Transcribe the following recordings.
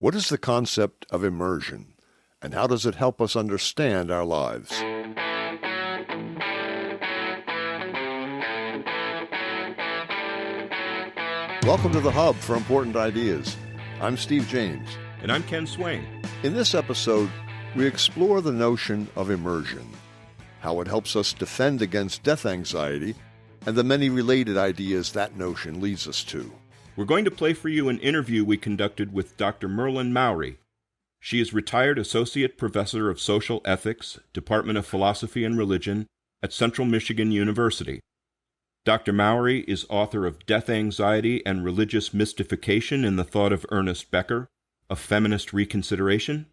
What is the concept of immersion, and how does it help us understand our lives? Welcome to the Hub for Important Ideas. I'm Steve James. And I'm Ken Swain. In this episode, we explore the notion of immersion, how it helps us defend against death anxiety, and the many related ideas that notion leads us to. We're going to play for you an interview we conducted with Dr. Merlyn Mowrey. She is retired Associate Professor of Social Ethics, Department of Philosophy and Religion at Central Michigan University. Dr. Mowrey is author of Death Anxiety and Religious Mystification in the Thought of Ernest Becker, A Feminist Reconsideration,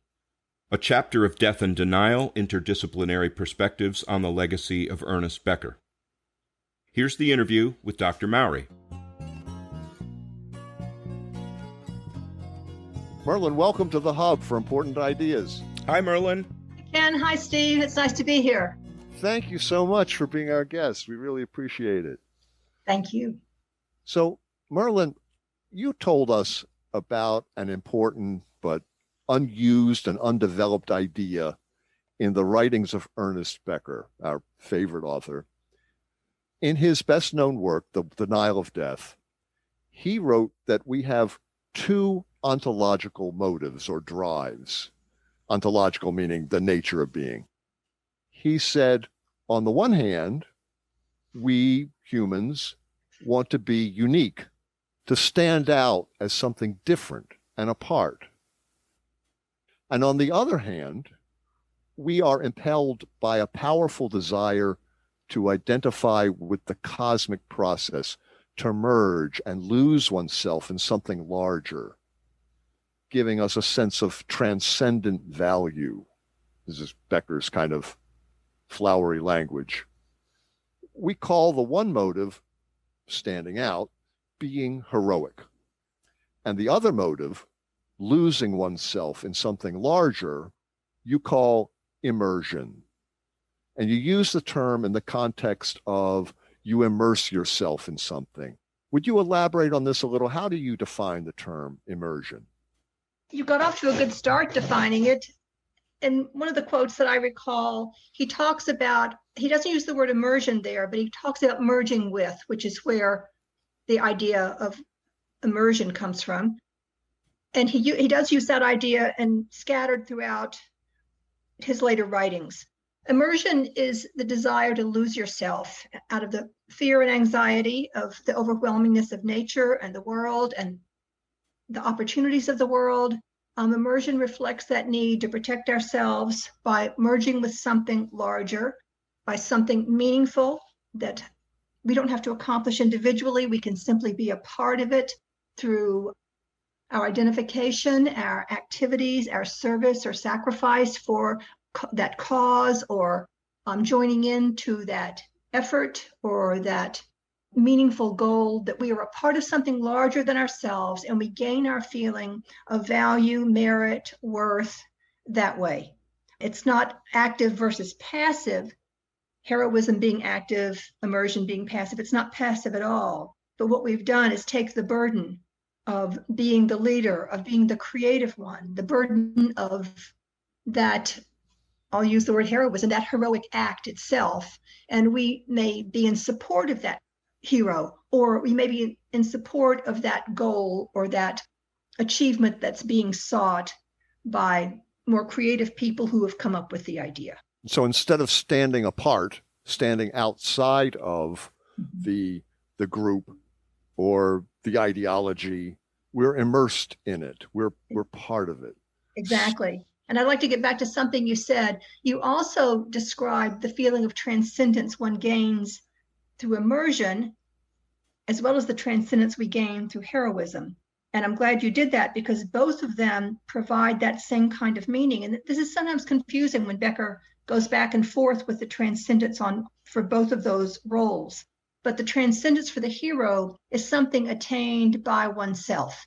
a chapter of Death and Denial, Interdisciplinary Perspectives on the Legacy of Ernest Becker. Here's the interview with Dr. Mowrey. Merlyn, welcome to the Hub for Important Ideas. Hi, Merlyn. Ken, hi, Steve. It's nice to be here. Thank you so much for being our guest. We really appreciate it. Thank you. So, Merlyn, you told us about an important but unused and undeveloped idea in the writings of Ernest Becker, our favorite author. In his best-known work, The Denial of Death, he wrote that we have two ontological motives or drives. Ontological meaning the nature of being. He said, on the one hand, we humans want to be unique, to stand out as something different and apart. And on the other hand, we are impelled by a powerful desire to identify with the cosmic process, to merge and lose oneself in something larger, giving us a sense of transcendent value. This is Becker's kind of flowery language. We call the one motive, standing out, being heroic. And the other motive, losing oneself in something larger, you call immersion. And you use the term in the context of you immerse yourself in something. Would you elaborate on this a little? How do you define the term immersion? You got off to a good start defining it. In one of the quotes that I recall, he talks about, he doesn't use the word immersion there, but he talks about merging with, which is where the idea of immersion comes from. And he does use that idea and scattered throughout his later writings. Immersion is the desire to lose yourself out of the fear and anxiety of the overwhelmingness of nature and the world and the opportunities of the world. Immersion reflects that need to protect ourselves by merging with something larger, by something meaningful that we don't have to accomplish individually. We can simply be a part of it through our identification, our activities, our service or sacrifice for that cause, or joining into that effort or that meaningful goal, that we are a part of something larger than ourselves, and we gain our feeling of value, merit, worth that way. It's not active versus passive, heroism being active, immersion being passive. It's not passive at all. But what we've done is take the burden of being the leader, of being the creative one, the burden of that, I'll use the word heroism, that heroic act itself. And we may be in support of that hero, or we may be in support of that goal or that achievement that's being sought by more creative people who have come up with the idea. So instead of standing apart, standing outside of the group or the ideology, we're immersed in it. We're part of it. Exactly. And I'd like to get back to something you said. You also described the feeling of transcendence one gains through immersion, as well as the transcendence we gain through heroism. And I'm glad you did that, because both of them provide that same kind of meaning. And this is sometimes confusing when Becker goes back and forth with the transcendence for both of those roles. But the transcendence for the hero is something attained by oneself.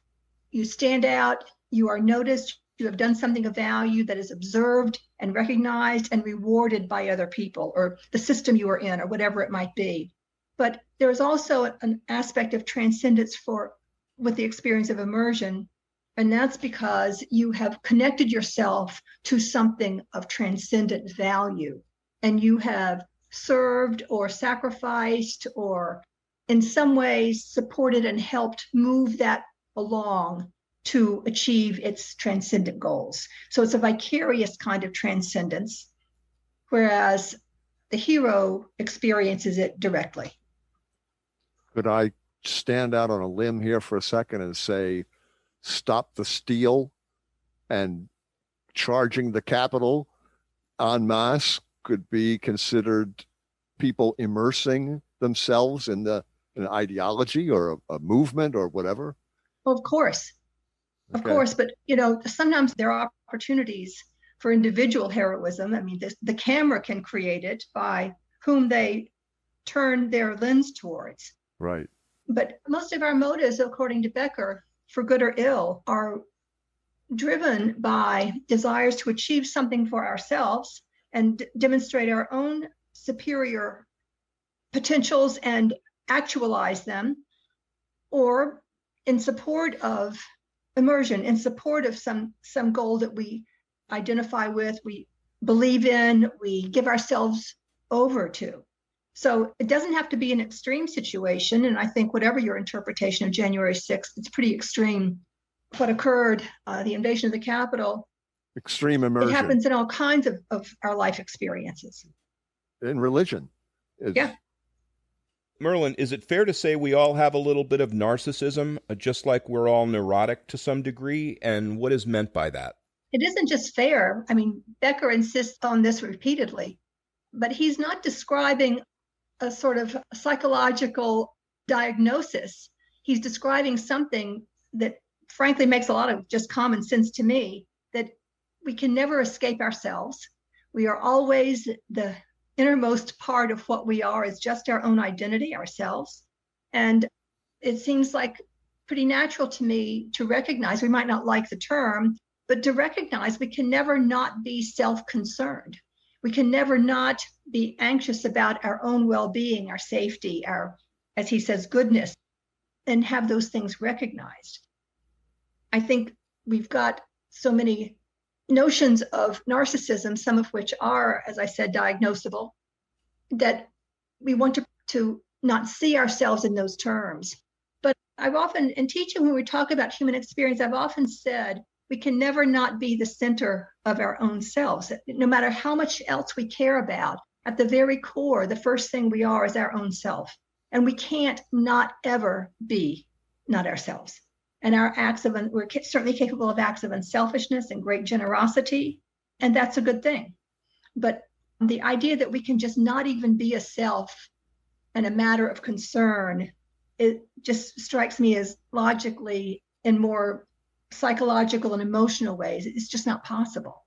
You stand out, you are noticed, you have done something of value that is observed and recognized and rewarded by other people, or the system you are in, or whatever it might be. But there's also an aspect of transcendence with the experience of immersion, And that's because you have connected yourself to something of transcendent value, and you have served or sacrificed or in some ways supported and helped move that along to achieve its transcendent goals. So it's a vicarious kind of transcendence, whereas the hero experiences it directly. Could I stand out on a limb here for a second and say, stop the steal and charging the capital en masse could be considered people immersing themselves in an ideology or a movement or whatever? Well, of course. Of course, but sometimes there are opportunities for individual heroism. I mean, the camera can create it by whom they turn their lens towards. Right. But most of our motives, according to Becker, for good or ill, are driven by desires to achieve something for ourselves and demonstrate our own superior potentials and actualize them, or in support of immersion, in support of some goal that we identify with, we believe in, we give ourselves over to. So it doesn't have to be an extreme situation. And I think whatever your interpretation of January 6th, it's pretty extreme. What occurred, the invasion of the Capitol. Extreme immersion. It happens in all kinds of our life experiences. In religion. Yeah. Merlyn, is it fair to say we all have a little bit of narcissism, just like we're all neurotic to some degree? And what is meant by that? It isn't just fair. I mean, Becker insists on this repeatedly, but he's not describing a sort of psychological diagnosis. He's describing something that frankly makes a lot of just common sense to me, that we can never escape ourselves. We are always the innermost part of what we are is just our own identity, ourselves. And it seems like pretty natural to me to recognize, we might not like the term, but to recognize we can never not be self-concerned. We can never not be anxious about our own well-being, our safety, our, as he says, goodness, and have those things recognized. I think we've got so many notions of narcissism, some of which are, as I said, diagnosable, that we want to not see ourselves in those terms. But I've often, in teaching, when we talk about human experience, I've often said we can never not be the center of our own selves. No matter how much else we care about, at the very core, the first thing we are is our own self. And we can't not ever be not ourselves. And our acts of, we're certainly capable of acts of unselfishness and great generosity, and that's a good thing. But the idea that we can just not even be a self and a matter of concern, it just strikes me as logically in more psychological and emotional ways, it's just not possible.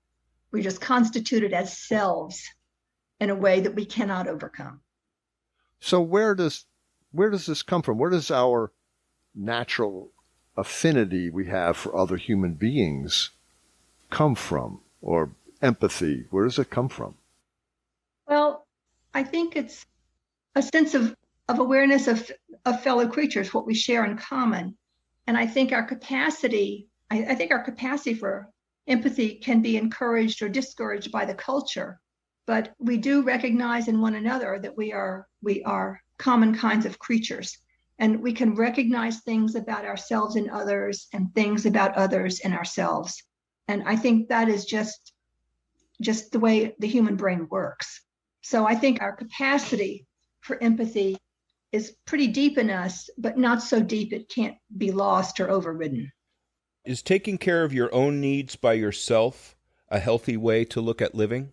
We're just constituted as selves in a way that we cannot overcome. So where does this come from? Where does our natural affinity we have for other human beings come from? Or empathy, where does it come from? Well, I think it's a sense of awareness of fellow creatures, what we share in common. And I think our capacity, I think our capacity for empathy can be encouraged or discouraged by the culture. But we do recognize in one another that we are common kinds of creatures. And we can recognize things about ourselves in others and things about others in ourselves. And I think that is just the way the human brain works. So I think our capacity for empathy is pretty deep in us, but not so deep it can't be lost or overridden. Is taking care of your own needs by yourself a healthy way to look at living?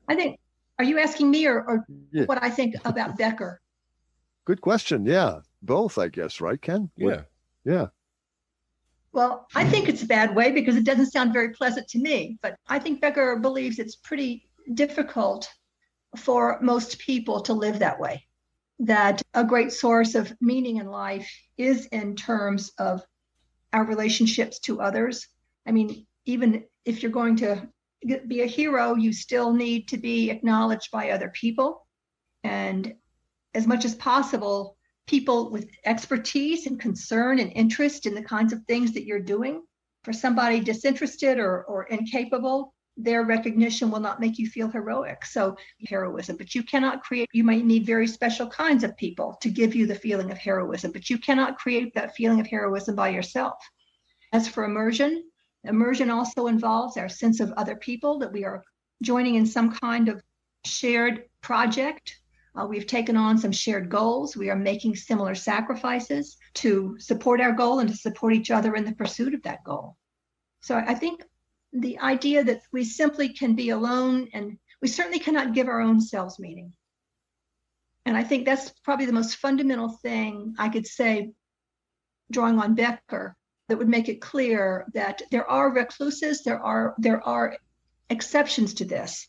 I think, are you asking me or Yeah. what I think about Becker? Good question. Yeah. Both, I guess, right, Ken? Yeah. Yeah. Well, I think it's a bad way because it doesn't sound very pleasant to me, but I think Becker believes it's pretty difficult for most people to live that way, that a great source of meaning in life is in terms of our relationships to others. I mean, even if you're going to be a hero, you still need to be acknowledged by other people. And as much as possible, people with expertise and concern and interest in the kinds of things that you're doing. For somebody disinterested or incapable, their recognition will not make you feel heroic. So heroism, but you cannot create, you might need very special kinds of people to give you the feeling of heroism, but you cannot create that feeling of heroism by yourself. As for immersion, immersion also involves our sense of other people, that we are joining in some kind of shared project. We've taken on some shared goals. We are making similar sacrifices to support our goal and to support each other in the pursuit of that goal. So I think the idea that we simply can be alone, and we certainly cannot give our own selves meaning. And I think that's probably the most fundamental thing I could say, drawing on Becker, that would make it clear that there are recluses, there are exceptions to this.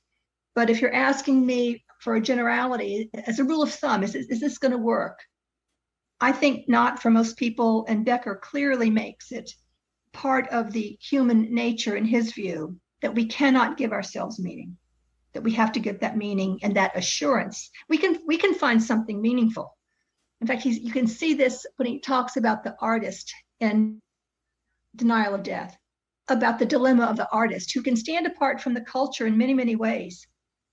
But if you're asking me for a generality, as a rule of thumb, is this going to work? I think not for most people, and Becker clearly makes it part of the human nature, in his view, that we cannot give ourselves meaning, that we have to give that meaning and that assurance. We can find something meaningful. In fact, you can see this when he talks about the artist in Denial of Death, about the dilemma of the artist who can stand apart from the culture in many, many ways.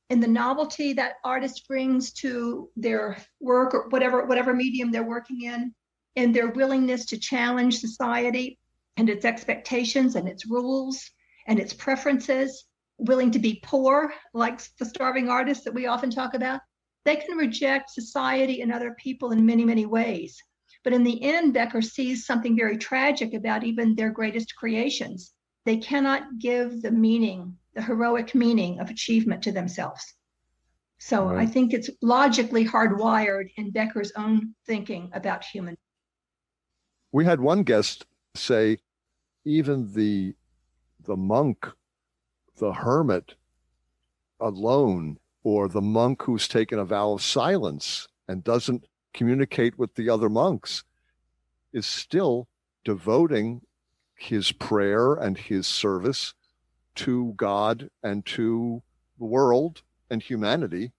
In the novelty that artist brings to their work, or whatever medium they're working in their willingness to challenge society and its expectations and its rules and its preferences, willing to be poor, like the starving artist that we often talk about. They can reject society and other people in many, many ways. But in the end, Becker sees something very tragic about even their greatest creations. They cannot give the meaning, the heroic meaning of achievement to themselves. So right. I think it's logically hardwired in Becker's own thinking about human. We had one guest say, even the monk, the hermit alone, or the monk who's taken a vow of silence and doesn't communicate with the other monks, is still devoting his prayer and his service to God and to the world and humanity,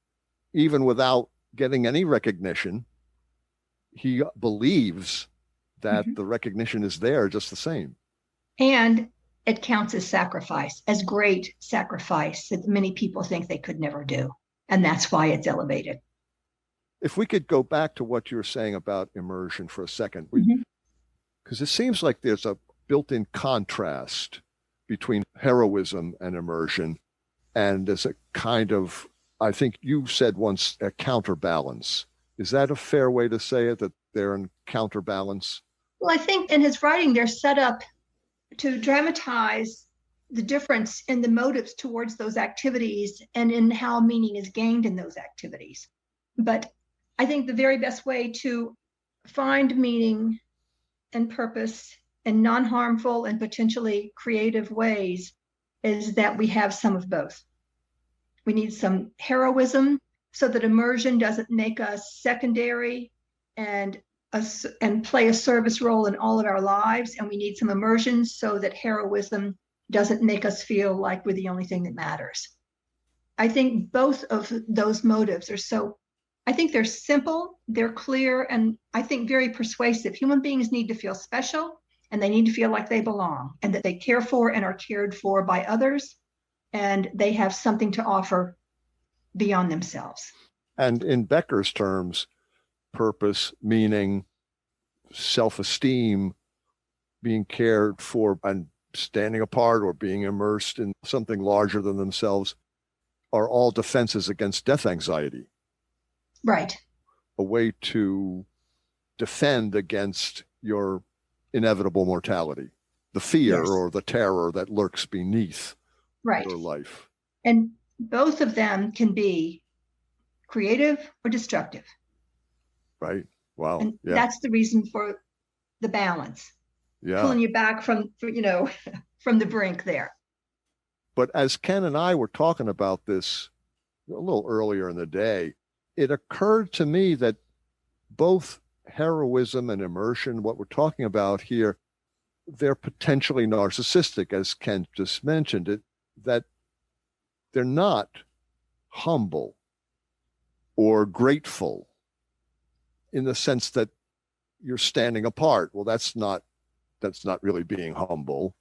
even without getting any recognition. He believes that the recognition is there just the same. And it counts as sacrifice, as great sacrifice that many people think they could never do. And that's why it's elevated. If we could go back to what you were saying about immersion for a second, because it seems like there's a built-in contrast between heroism and immersion, and there's a kind of, I think you said once, a counterbalance. Is that a fair way to say it, that they're in counterbalance? Well, I think in his writing, they're set up to dramatize the difference in the motives towards those activities and in how meaning is gained in those activities. But I think the very best way to find meaning and purpose in non-harmful and potentially creative ways is that we have some of both. We need some heroism so that immersion doesn't make us secondary and play a service role in all of our lives. And we need some immersion so that heroism doesn't make us feel like we're the only thing that matters. I think both of those motives I think they're simple, they're clear, and I think very persuasive. Human beings need to feel special, and they need to feel like they belong, and that they care for and are cared for by others, and they have something to offer beyond themselves. And in Becker's terms, purpose, meaning, self-esteem, being cared for and standing apart or being immersed in something larger than themselves, are all defenses against death anxiety. Right. A way to defend against your inevitable mortality, the fear or the terror that lurks beneath your life. And both of them can be creative or destructive. Right. Wow. And that's the reason for the balance. Yeah. Pulling you back from the brink there. But as Ken and I were talking about this a little earlier in the day, it occurred to me that both heroism and immersion, what we're talking about here, they're potentially narcissistic, as Ken just mentioned it, that they're not humble or grateful in the sense that you're standing apart. Well, that's not really being humble.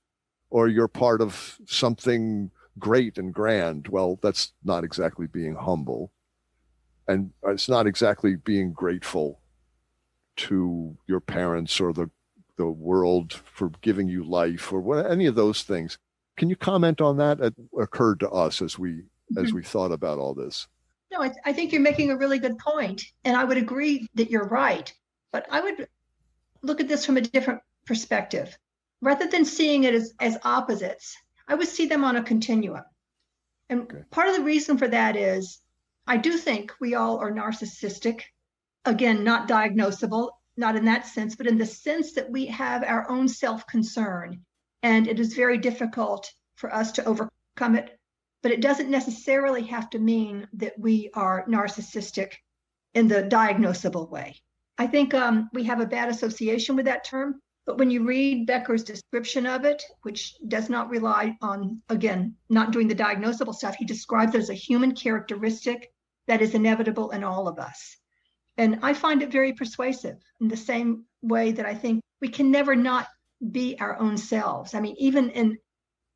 Or you're part of something great and grand. Well, that's not exactly being humble. And it's not exactly being grateful to your parents or the world for giving you life or what, any of those things. Can you comment on that? It occurred to us as we thought about all this. No, I think you're making a really good point, and I would agree that you're right. But I would look at this from a different perspective. Rather than seeing it as opposites, I would see them on a continuum. And Okay. Part of the reason for that is I do think we all are narcissistic. Again, not diagnosable, not in that sense, but in the sense that we have our own self-concern. And it is very difficult for us to overcome it. But it doesn't necessarily have to mean that we are narcissistic in the diagnosable way. I think we have a bad association with that term. But when you read Becker's description of it, which does not rely on, again, not doing the diagnosable stuff, he describes it as a human characteristic that is inevitable in all of us. And I find it very persuasive in the same way that I think we can never not be our own selves. I mean, even in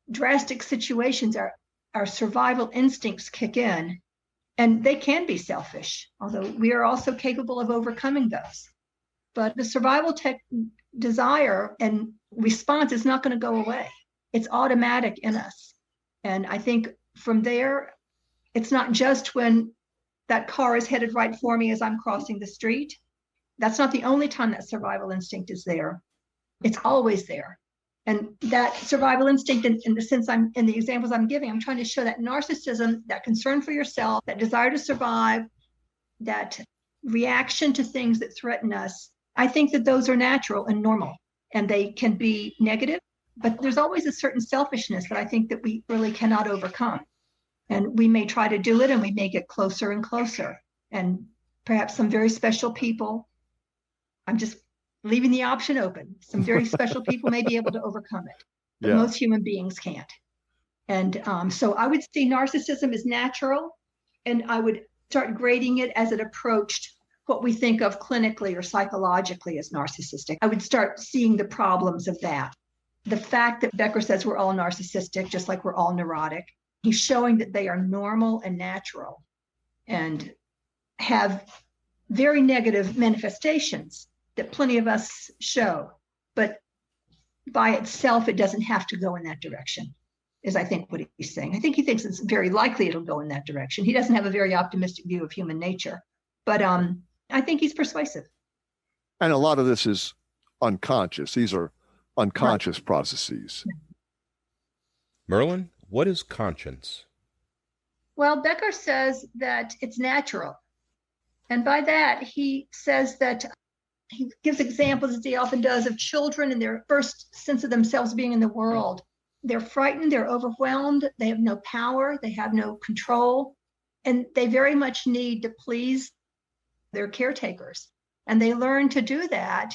drastic situations, our survival instincts kick in, and they can be selfish, although we are also capable of overcoming those. But the survival desire and response is not going to go away. It's automatic in us. And I think from there, it's not just when that car is headed right for me as I'm crossing the street. That's not the only time that survival instinct is there. It's always there. And that survival instinct, in the sense I'm in the examples I'm giving, I'm trying to show that narcissism, that concern for yourself, that desire to survive, that reaction to things that threaten us, I think that those are natural and normal, and they can be negative, but there's always a certain selfishness that I think that we really cannot overcome. And we may try to do it, and we may get closer and closer. And perhaps some very special people, I'm just leaving the option open. Some very special people may be able to overcome it, but Yeah. most human beings can't. And so I would see narcissism as natural, and I would start grading it as it approached what we think of clinically or psychologically as narcissistic. I would start seeing the problems of that. The fact that Becker says we're all narcissistic, just like we're all neurotic, he's showing that they are normal and natural and have very negative manifestations that plenty of us show. But by itself, it doesn't have to go in that direction, is I think what he's saying. I think he thinks it's very likely it'll go in that direction. He doesn't have a very optimistic view of human nature, but I think he's persuasive. And a lot of this is unconscious. These are unconscious processes. Merlyn, what is conscience? Well, Becker says that it's natural. And by that, he says that he gives examples, as he often does, of children in their first sense of themselves being in the world. They're frightened, they're overwhelmed, they have no power, they have no control, and they very much need to please their caretakers. And they learn to do that.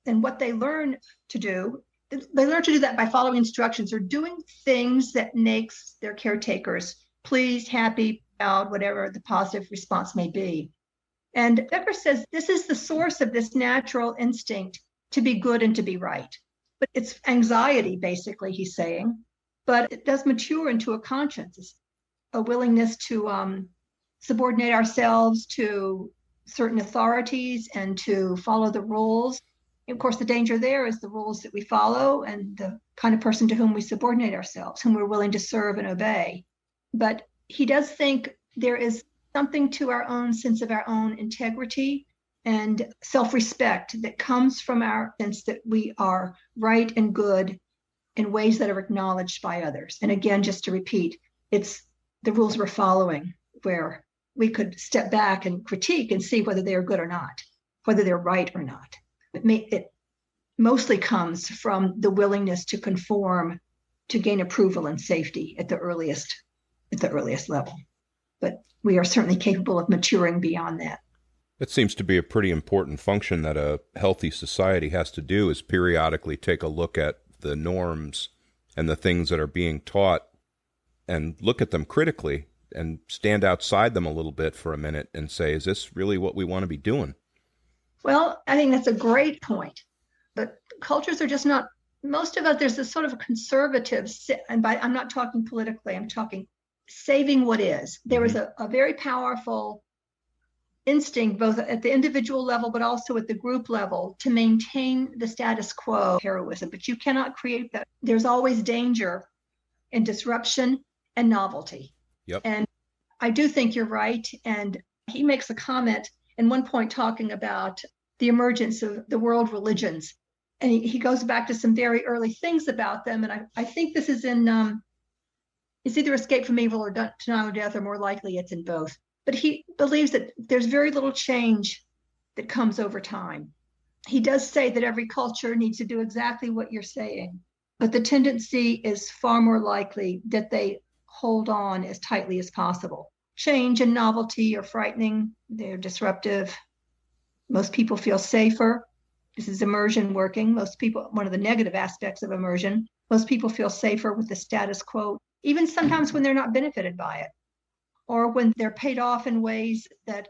And what they learn to do that by following instructions or doing things that makes their caretakers pleased, happy, proud, whatever the positive response may be. And Becker says this is the source of this natural instinct to be good and to be right. But it's anxiety, basically, he's saying. But it does mature into a conscience, it's a willingness to subordinate ourselves to certain authorities and to follow the rules. And of course, the danger there is the rules that we follow and the kind of person to whom we subordinate ourselves, whom we're willing to serve and obey. But he does think there is something to our own sense of our own integrity and self-respect that comes from our sense that we are right and good in ways that are acknowledged by others. And again, just to repeat, it's the rules we're following where we could step back and critique and see whether they are good or not, whether they're right or not. It mostly comes from the willingness to conform to gain approval and safety at the earliest level. But we are certainly capable of maturing beyond that. That seems to be a pretty important function that a healthy society has to do, is periodically take a look at the norms and the things that are being taught and look at them critically and stand outside them a little bit for a minute and say, is this really what we want to be doing? Well, I think that's a great point. But cultures are just not, most of us, there's this sort of conservative, and I'm not talking politically, I'm talking saving what is. There is a very powerful instinct, both at the individual level, but also at the group level, to maintain the status quo heroism. But you cannot create that. There's always danger in disruption and novelty. Yep. And I do think you're right. And he makes a comment in one point talking about the emergence of the world religions. And he goes back to some very early things about them. And I think this is in, it's either Escape from Evil or Denial of Death, or more likely it's in both. But he believes that there's very little change that comes over time. He does say that every culture needs to do exactly what you're saying, but the tendency is far more likely that they hold on as tightly as possible. Change and novelty are frightening, they're disruptive. Most people feel safer. This is immersion working. Most people, one of the negative aspects of immersion, most people feel safer with the status quo, even sometimes when they're not benefited by it, or when they're paid off in ways that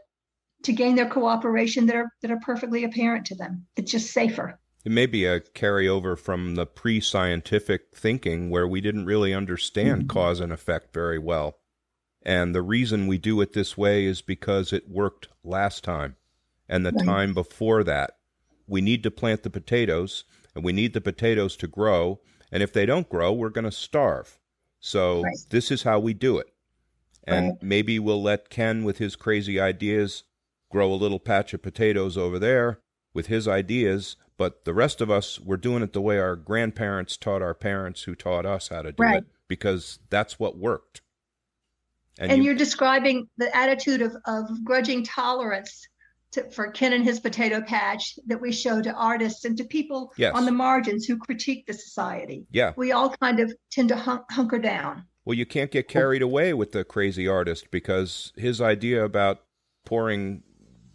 to gain their cooperation that are perfectly apparent to them. It's just safer. It may be a carryover from the pre-scientific thinking where we didn't really understand cause and effect very well. And the reason we do it this way is because it worked last time and the time before that. We need to plant the potatoes, and we need the potatoes to grow. And if they don't grow, we're going to starve. So this is how we do it. And maybe we'll let Ken, with his crazy ideas, grow a little patch of potatoes over there with his ideas. But the rest of us, we're doing it the way our grandparents taught our parents who taught us how to do it, because that's what worked. And you're describing the attitude of grudging tolerance for Ken and his potato patch that we show to artists and to people on the margins who critique the society. Yeah. We all kind of tend to hunker down. Well, you can't get carried away with the crazy artist, because his idea about pouring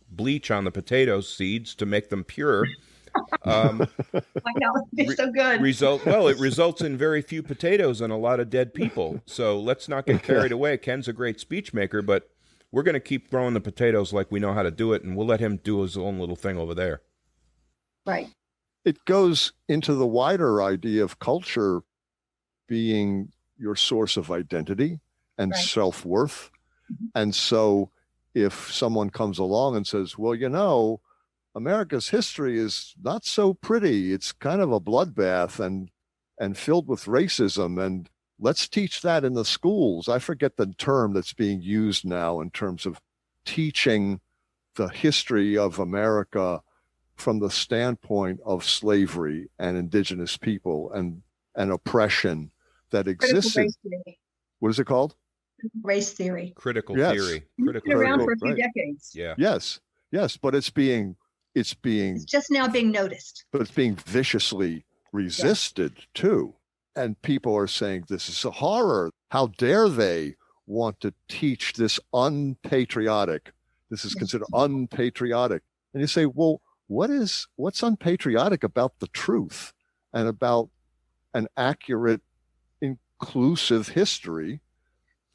bleach on the potato seeds to make them pure I know, it's so good. It results in very few potatoes and a lot of dead people. So let's not get carried away. Ken's a great speech maker, but we're going to keep growing the potatoes like we know how to do it, and we'll let him do his own little thing over there. Right. It goes into the wider idea of culture being your source of identity and self-worth. And so if someone comes along and says, well, you know, America's history is not so pretty. It's kind of a bloodbath and filled with racism, and let's teach that in the schools. I forget the term that's being used now in terms of teaching the history of America from the standpoint of slavery and indigenous people and oppression that existed. What is it called? Race theory. Critical theory. It's been around for a few decades. Yeah. Yes, but it's just now being noticed. But it's being viciously resisted too. And people are saying, this is a horror. How dare they want to teach this unpatriotic? This is considered unpatriotic. And you say, well, what's unpatriotic about the truth and about an accurate, inclusive history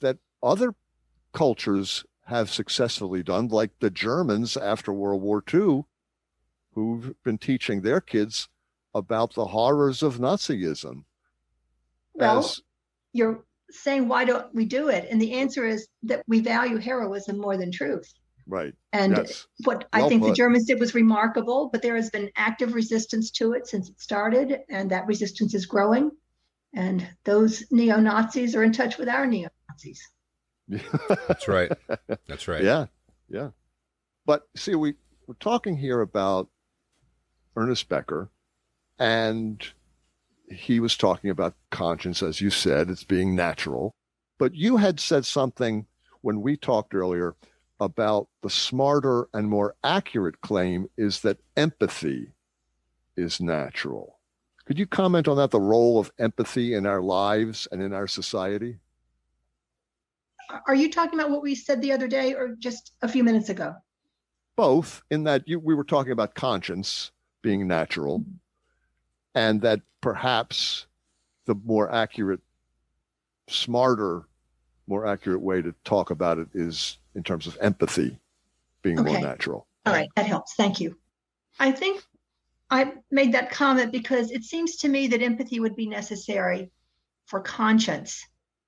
that other cultures have successfully done, like the Germans after World War II, who've been teaching their kids about the horrors of Nazism. Well, you're saying, why don't we do it? And the answer is that we value heroism more than truth. Right. And what I think the Germans did was remarkable, but there has been active resistance to it since it started, and that resistance is growing. And those neo-Nazis are in touch with our neo-Nazis. That's right. That's right. Yeah. But see, we're talking here about Ernest Becker, and he was talking about conscience, as you said, it's being natural. But you had said something when we talked earlier about the smarter and more accurate claim is that empathy is natural. Could you comment on that, the role of empathy in our lives and in our society? Are you talking about what we said the other day or just a few minutes ago? Both, in that we were talking about conscience being natural, and that perhaps the more accurate, smarter, more accurate way to talk about it is in terms of empathy being more natural. All right, that helps. Thank you. I think I made that comment because it seems to me that empathy would be necessary for conscience,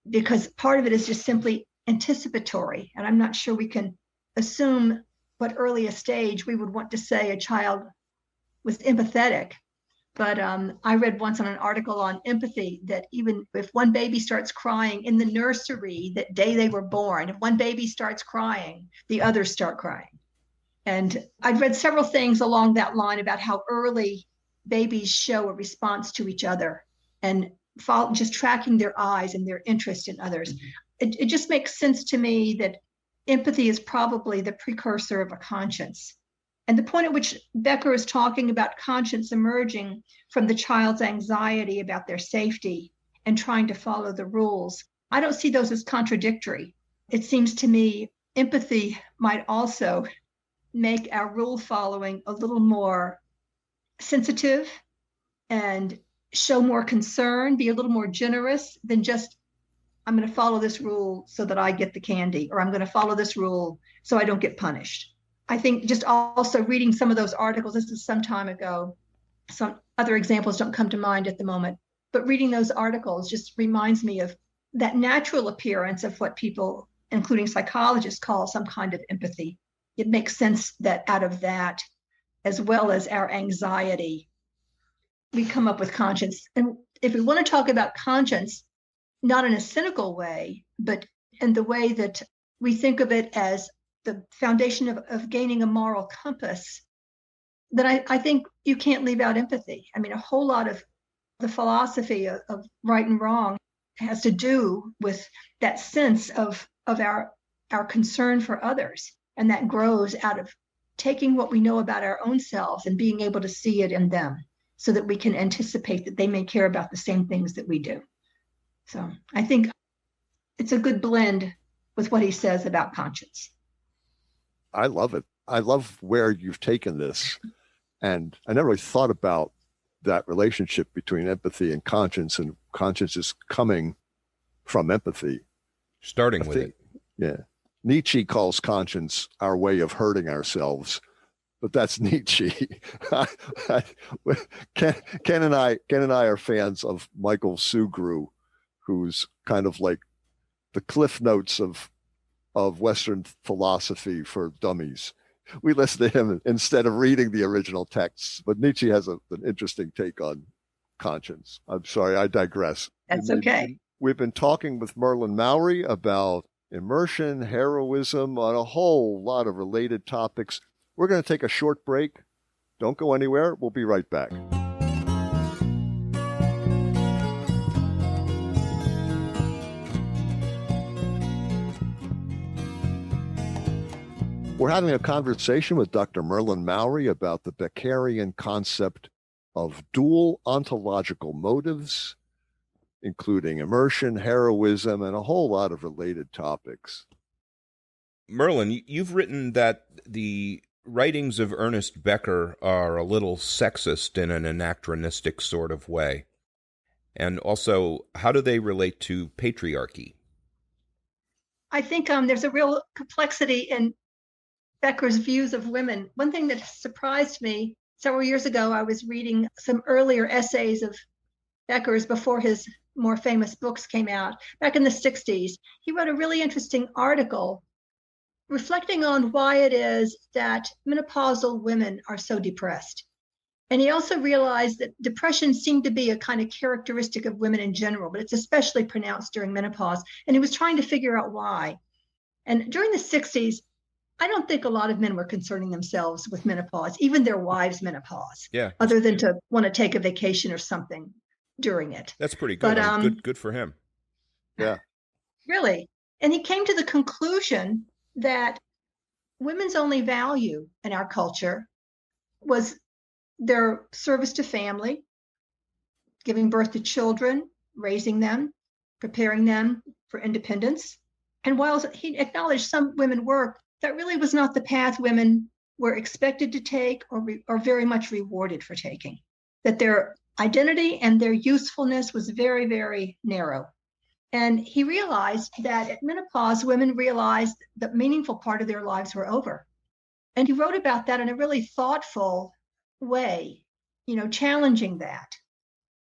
because part of it is just simply anticipatory. And I'm not sure we can assume what earliest stage we would want to say a child was empathetic. But I read once on an article on empathy that even if one baby starts crying in the nursery that day they were born, if one baby starts crying, the others start crying. And I've read several things along that line about how early babies show a response to each other and just tracking their eyes and their interest in others. It just makes sense to me that empathy is probably the precursor of a conscience. And the point at which Becker is talking about conscience emerging from the child's anxiety about their safety and trying to follow the rules, I don't see those as contradictory. It seems to me empathy might also make our rule following a little more sensitive and show more concern, be a little more generous than just, I'm going to follow this rule so that I get the candy, or I'm going to follow this rule so I don't get punished. I think just also reading some of those articles, this is some time ago, some other examples don't come to mind at the moment, but reading those articles just reminds me of that natural appearance of what people, including psychologists, call some kind of empathy. It makes sense that out of that, as well as our anxiety, we come up with conscience. And if we want to talk about conscience, not in a cynical way, but in the way that we think of it as the foundation of gaining a moral compass, then I think you can't leave out empathy. I mean, a whole lot of the philosophy of right and wrong has to do with that sense of our concern for others. And that grows out of taking what we know about our own selves and being able to see it in them so that we can anticipate that they may care about the same things that we do. So I think it's a good blend with what he says about conscience. I love it. I love where you've taken this. And I never really thought about that relationship between empathy and conscience is coming from empathy. Starting with it. Yeah. Nietzsche calls conscience our way of hurting ourselves, but that's Nietzsche. Ken and I are fans of Michael Sugrue, who's kind of like the Cliff Notes of Western philosophy for dummies. We listen to him instead of reading the original texts, but Nietzsche has an interesting take on conscience. I'm sorry, I digress. That's okay. We've been talking with Merlyn Mowrey about immersion, heroism, on a whole lot of related topics. We're going to take a short break. Don't go anywhere. We'll be right back. We're having a conversation with Dr. Merlyn Mowrey about the Beckerian concept of dual ontological motives, including immersion, heroism, and a whole lot of related topics. Merlyn, you've written that the writings of Ernest Becker are a little sexist in an anachronistic sort of way. And also, how do they relate to patriarchy? I think there's a real complexity in Becker's views of women. One thing that surprised me, several years ago, I was reading some earlier essays of Becker's before his more famous books came out, back in the 60s. He wrote a really interesting article reflecting on why it is that menopausal women are so depressed. And he also realized that depression seemed to be a kind of characteristic of women in general, but it's especially pronounced during menopause. And he was trying to figure out why. And during the 60s, I don't think a lot of men were concerning themselves with menopause, even their wives' menopause, other than to want to take a vacation or something during it. That's pretty good. But, good for him. Yeah. Really. And he came to the conclusion that women's only value in our culture was their service to family, giving birth to children, raising them, preparing them for independence. And while he acknowledged some women worked, that really was not the path women were expected to take or very much rewarded for taking. That their identity and their usefulness was very, very narrow. And he realized that at menopause, women realized the meaningful part of their lives were over. And he wrote about that in a really thoughtful way, challenging that.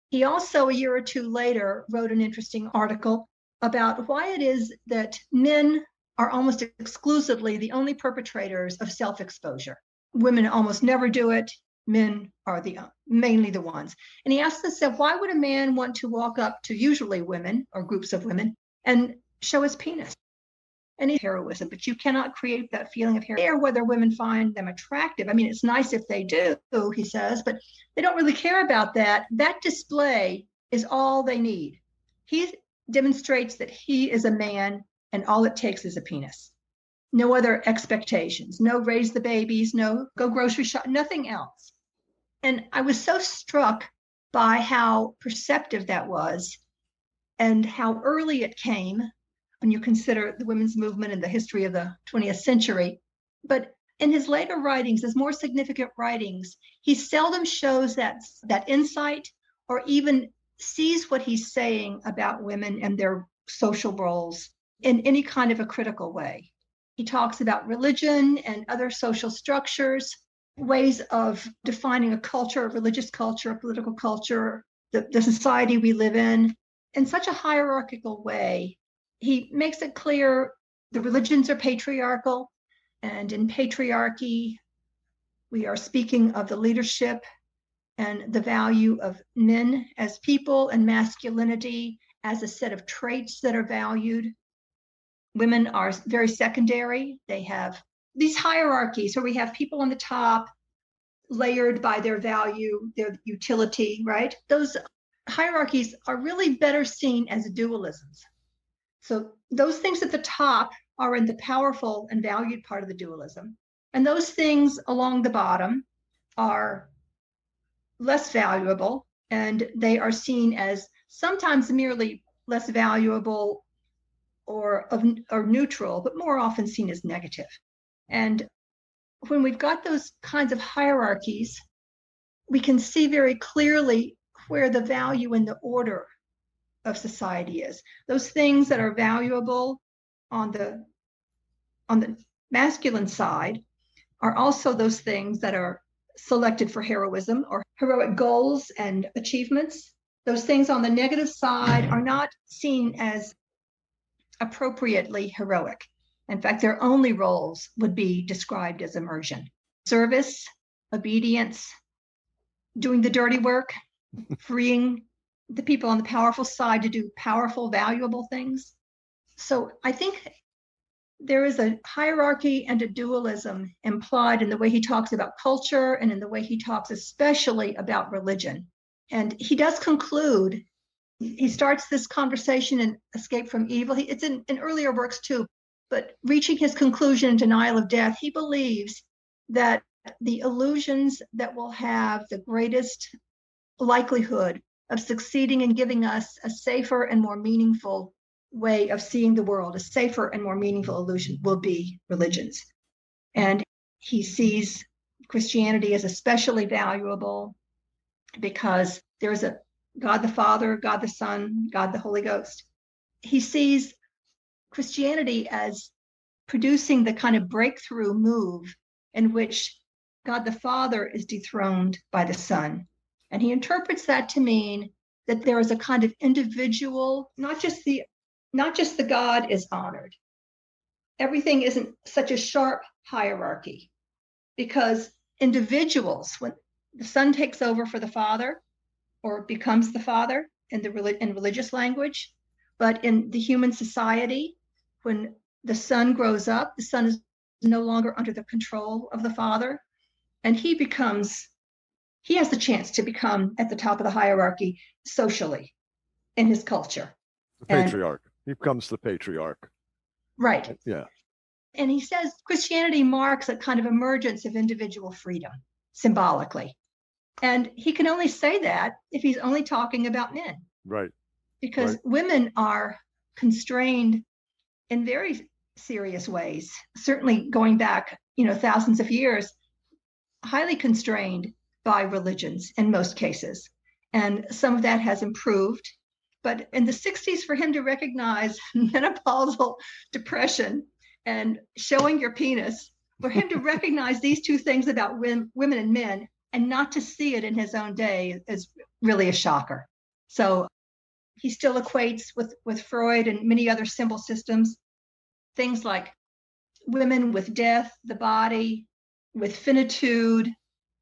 He also, a year or two later, wrote an interesting article about why it is that men are almost exclusively the only perpetrators of self-exposure. Women almost never do it. Men are mainly the ones. And he asked himself, why would a man want to walk up to usually women or groups of women and show his penis? And it's heroism, but you cannot create that feeling of heroism, whether women find them attractive. I mean, it's nice if they do, he says, but they don't really care about that. That display is all they need. He demonstrates that he is a man and all it takes is a penis. No other expectations, no raise the babies, no go grocery shop, nothing else. And I was so struck by how perceptive that was and how early it came when you consider the women's movement and the history of the 20th century. But in his later writings, his more significant writings, he seldom shows that insight or even sees what he's saying about women and their social roles in any kind of a critical way. He talks about religion and other social structures, ways of defining a culture, a religious culture, a political culture, the society we live in such a hierarchical way. He makes it clear the religions are patriarchal, and in patriarchy, we are speaking of the leadership and the value of men as people and masculinity as a set of traits that are valued. Women are very secondary. They have these hierarchies where we have people on the top layered by their value, their utility, right? Those hierarchies are really better seen as dualisms. So those things at the top are in the powerful and valued part of the dualism. And those things along the bottom are less valuable, and they are seen as sometimes merely less valuable or neutral, but more often seen as negative. And when we've got those kinds of hierarchies, we can see very clearly where the value in the order of society is. Those things that are valuable on the masculine side are also those things that are selected for heroism or heroic goals and achievements. Those things on the negative side are not seen as appropriately heroic. In fact, their only roles would be described as immersion. Service, obedience, doing the dirty work, freeing the people on the powerful side to do powerful, valuable things. So I think there is a hierarchy and a dualism implied in the way he talks about culture and in the way he talks especially about religion. And he does conclude, he starts this conversation in Escape from Evil. It's in earlier works too, but reaching his conclusion in Denial of Death, he believes that the illusions that will have the greatest likelihood of succeeding in giving us a safer and more meaningful way of seeing the world, a safer and more meaningful illusion, will be religions. And he sees Christianity as especially valuable because there's a God the Father, God the Son, God the Holy Ghost. He sees Christianity as producing the kind of breakthrough move in which God the Father is dethroned by the Son. And he interprets that to mean that there is a kind of individual, not just the God is honored. Everything isn't such a sharp hierarchy because individuals, when the Son takes over for the Father or becomes the Father in religious language, but in the human society, when the Son grows up, the Son is no longer under the control of the Father, and he has the chance to become at the top of the hierarchy socially in his culture. The patriarch. He becomes the patriarch. Right. Yeah. And he says Christianity marks a kind of emergence of individual freedom symbolically. And he can only say that if he's only talking about men. Right. Because women are constrained in very serious ways, certainly going back, thousands of years, highly constrained by religions in most cases. And some of that has improved. But in the 60s, for him to recognize menopausal depression and showing your penis, for him to recognize these two things about women and men and not to see it in his own day is really a shocker. So he still equates with Freud and many other symbol systems, things like women with death, the body, with finitude,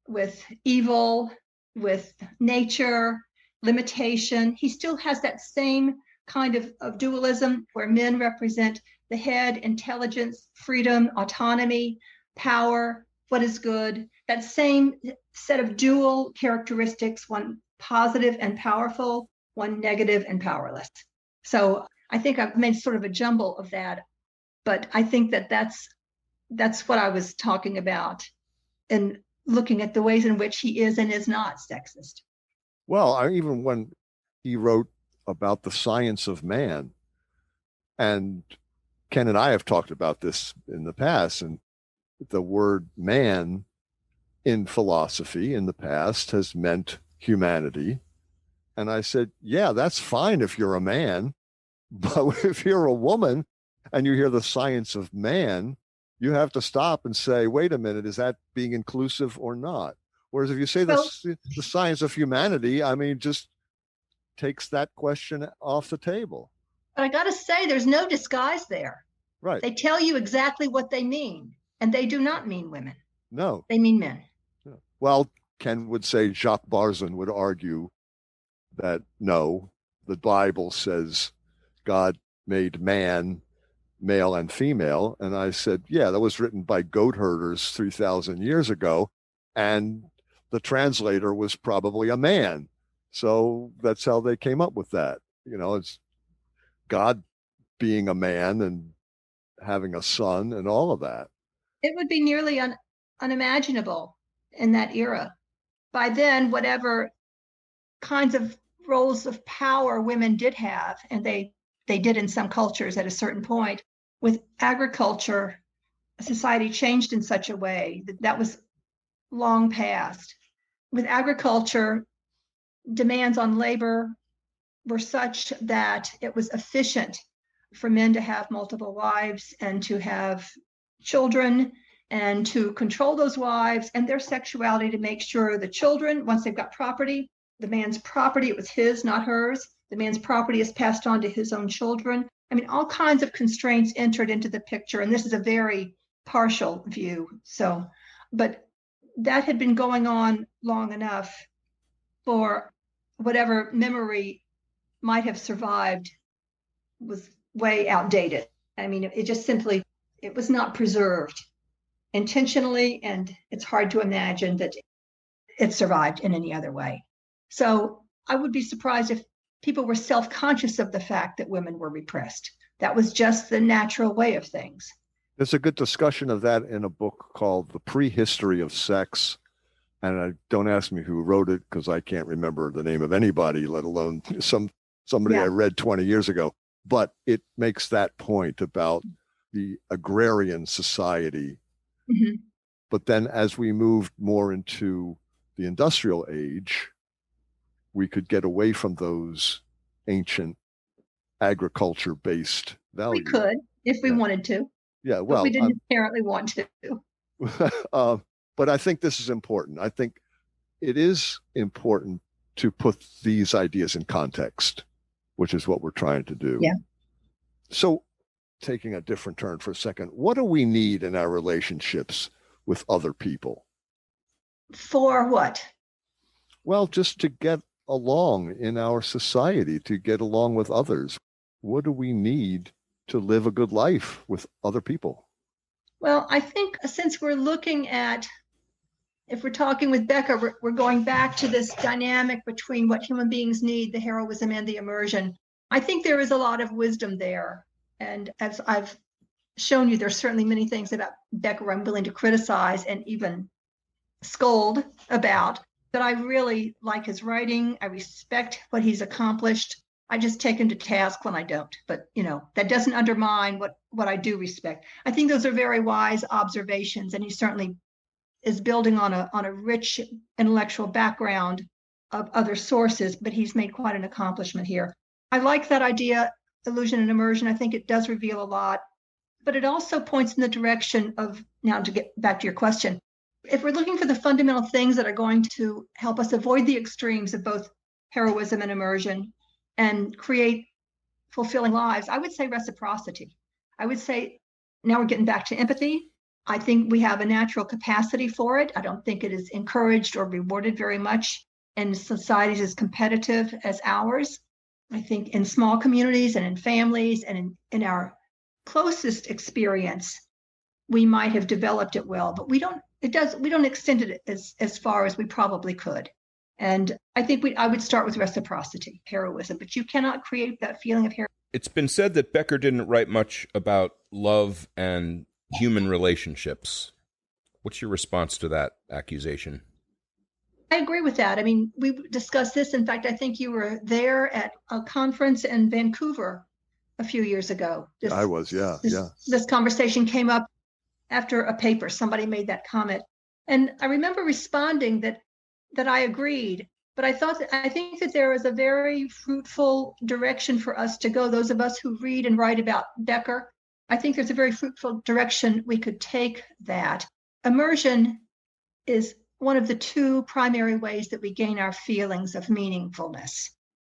with evil, with nature, limitation. He still has that same kind of dualism where men represent the head, intelligence, freedom, autonomy, power, what is good. That same set of dual characteristics, one positive and powerful, one negative and powerless. So I think I've made sort of a jumble of that, but I think that's what I was talking about in looking at the ways in which he is and is not sexist. Well, even when he wrote about the science of man, and Ken and I have talked about this in the past, and the word man in philosophy in the past has meant humanity. And I said, yeah, that's fine if you're a man, but if you're a woman and you hear the science of man, you have to stop and say, wait a minute, is that being inclusive or not? Whereas if you say the science of humanity, I mean, just takes that question off the table. But I got to say, there's no disguise there. Right. They tell you exactly what they mean, and they do not mean women. No. They mean men. Well, Ken would say, Jacques Barzun would argue that no, the Bible says God made man, male and female. And I said, yeah, that was written by goat herders 3,000 years ago. And the translator was probably a man. So that's how they came up with that. You know, it's God being a man and having a son and all of that. It would be nearly unimaginable in that era. By then, whatever kinds of roles of power women did have, and they did in some cultures at a certain point, with agriculture, society changed in such a way that was long past. With agriculture, demands on labor were such that it was efficient for men to have multiple wives and to have children and to control those wives and their sexuality to make sure the children, once they've got property, the man's property, it was his, not hers. The man's property is passed on to his own children. I mean, all kinds of constraints entered into the picture. And this is a very partial view. So, but that had been going on long enough for whatever memory might have survived was way outdated. I mean, it just simply, it was not preserved intentionally, and it's hard to imagine that it survived in any other way. So I would be surprised if people were self-conscious of the fact that women were repressed. That was just the natural way of things. There's a good discussion of that in a book called The Prehistory of Sex. And don't ask me who wrote it, because I can't remember the name of anybody, let alone somebody I read 20 years ago. But it makes that point about the agrarian society. Mm-hmm. But then as we moved more into the industrial age, we could get away from those ancient agriculture-based values. We could, if we wanted to. Yeah, well, but we didn't apparently want to. But I think this is important. I think it is important to put these ideas in context, which is what we're trying to do. Yeah. So, taking a different turn for a second, what do we need in our relationships with other people? For what? Well, just to get along in our society, to get along with others. What do we need to live a good life with other people? Well, I think since we're looking at, if we're talking with Becca, we're going back to this dynamic between what human beings need, the heroism and the immersion. I think there is a lot of wisdom there. And as I've shown you, there's certainly many things about Becca I'm willing to criticize and even scold about, but I really like his writing. I respect what he's accomplished. I just take him to task when I don't, but that doesn't undermine what I do respect. I think those are very wise observations, and he certainly is building on a rich intellectual background of other sources, but he's made quite an accomplishment here. I like that idea, illusion and immersion. I think it does reveal a lot, but it also points in the direction of, now to get back to your question, If we're looking for the fundamental things that are going to help us avoid the extremes of both heroism and immersion and create fulfilling lives, I would say reciprocity. I would say, now we're getting back to empathy. I think we have a natural capacity for it. I don't think it is encouraged or rewarded very much in societies as competitive as ours. I think in small communities and in families and in our closest experience, we might have developed it well, but we don't extend it as far as we probably could. And I think I would start with reciprocity, heroism, but you cannot create that feeling of heroism. It's been said that Becker didn't write much about love and human relationships. What's your response to that accusation? I agree with that. I mean, we discussed this. In fact, I think you were there at a conference in Vancouver a few years ago. I was, yeah. This conversation came up after a paper. Somebody made that comment. And I remember responding that I agreed, but I think that there is a very fruitful direction for us to go. Those of us who read and write about Becker, I think there's a very fruitful direction we could take that. Immersion is one of the two primary ways that we gain our feelings of meaningfulness.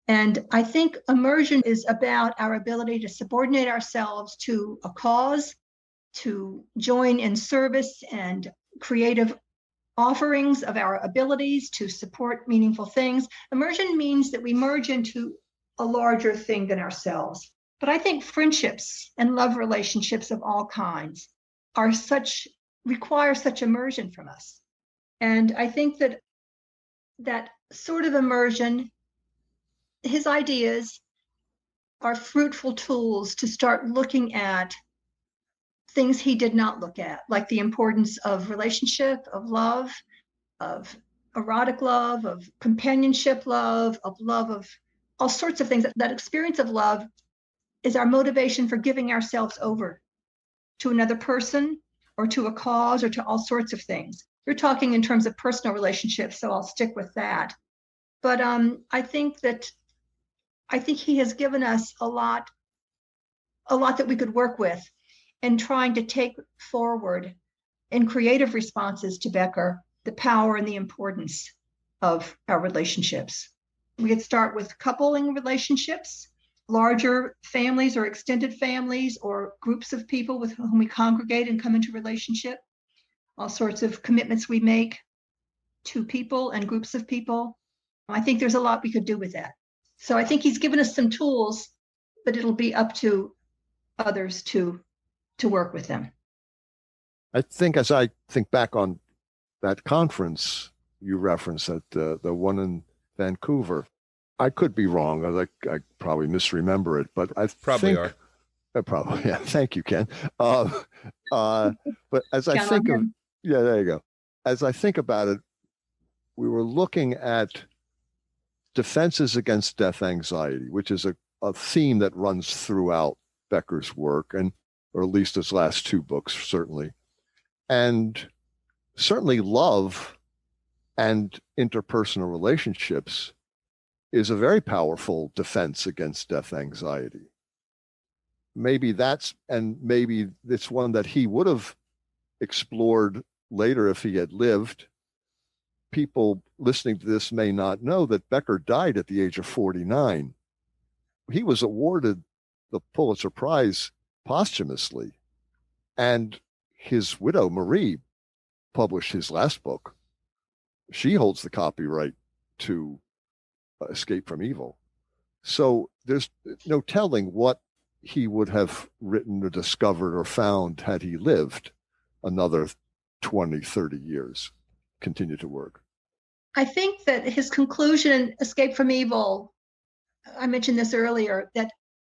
And I think immersion is about our ability to subordinate ourselves to a cause, to join in service and creative offerings of our abilities to support meaningful things. Immersion means that we merge into a larger thing than ourselves. But I think friendships and love relationships of all kinds require such immersion from us. And I think that sort of immersion, his ideas are fruitful tools to start looking at things he did not look at, like the importance of relationship, of love, of erotic love, of companionship love of all sorts of things. That experience of love is our motivation for giving ourselves over to another person or to a cause or to all sorts of things. You're talking in terms of personal relationships, so I'll stick with that. But I think he has given us a lot that we could work with in trying to take forward in creative responses to Becker the power and the importance of our relationships. We could start with coupling relationships, larger families or extended families or groups of people with whom we congregate and come into relationship, all sorts of commitments we make to people and groups of people. I think there's a lot we could do with that. So I think he's given us some tools, but it'll be up to others to work with them. I think as I think back on that conference you referenced, at the one in Vancouver, I could be wrong. I probably misremember it, but I probably think, are. Probably, yeah. Thank you, Ken. But as I think of, yeah, there you go. As I think about it, we were looking at defenses against death anxiety, which is a theme that runs throughout Becker's work, or at least his last two books, certainly. And certainly love and interpersonal relationships is a very powerful defense against death anxiety. Maybe it's one that he would have explored later if he had lived. People listening to this may not know that Becker died at the age of 49. He was awarded the Pulitzer Prize posthumously, and his widow, Marie, published his last book. She holds the copyright to Escape from Evil. So there's no telling what he would have written or discovered or found had he lived another 20, 30 years, continue to work. I think that his conclusion, Escape from Evil, I mentioned this earlier, that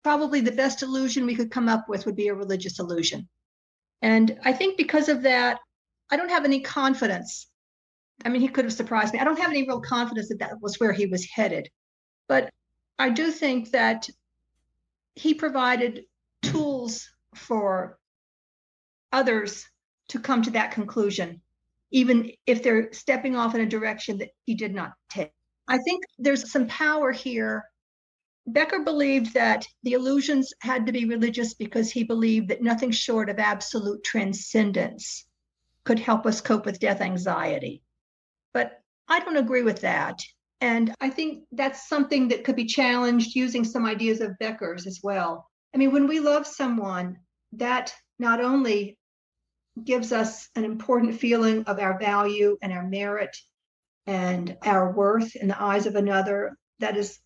probably the best illusion we could come up with would be a religious illusion. And I think because of that, I don't have any confidence. I mean, he could have surprised me. I don't have any real confidence that was where he was headed. But I do think that he provided tools for others to come to that conclusion, even if they're stepping off in a direction that he did not take. I think there's some power here. Becker believed that the illusions had to be religious because he believed that nothing short of absolute transcendence could help us cope with death anxiety. But I don't agree with that. And I think that's something that could be challenged using some ideas of Becker's as well. I mean, when we love someone, that not only gives us an important feeling of our value and our merit and our worth in the eyes of another, that is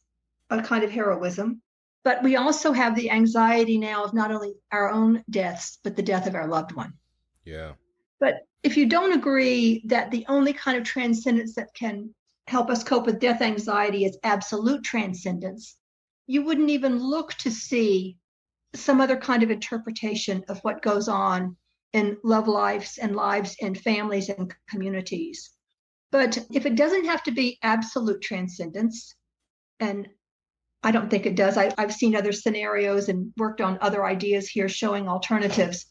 a kind of heroism. But we also have the anxiety now of not only our own deaths, but the death of our loved one. Yeah. But if you don't agree that the only kind of transcendence that can help us cope with death anxiety is absolute transcendence, you wouldn't even look to see some other kind of interpretation of what goes on in love lives and lives in families and communities. But if it doesn't have to be absolute transcendence, and I don't think it does. I've seen other scenarios and worked on other ideas here showing alternatives.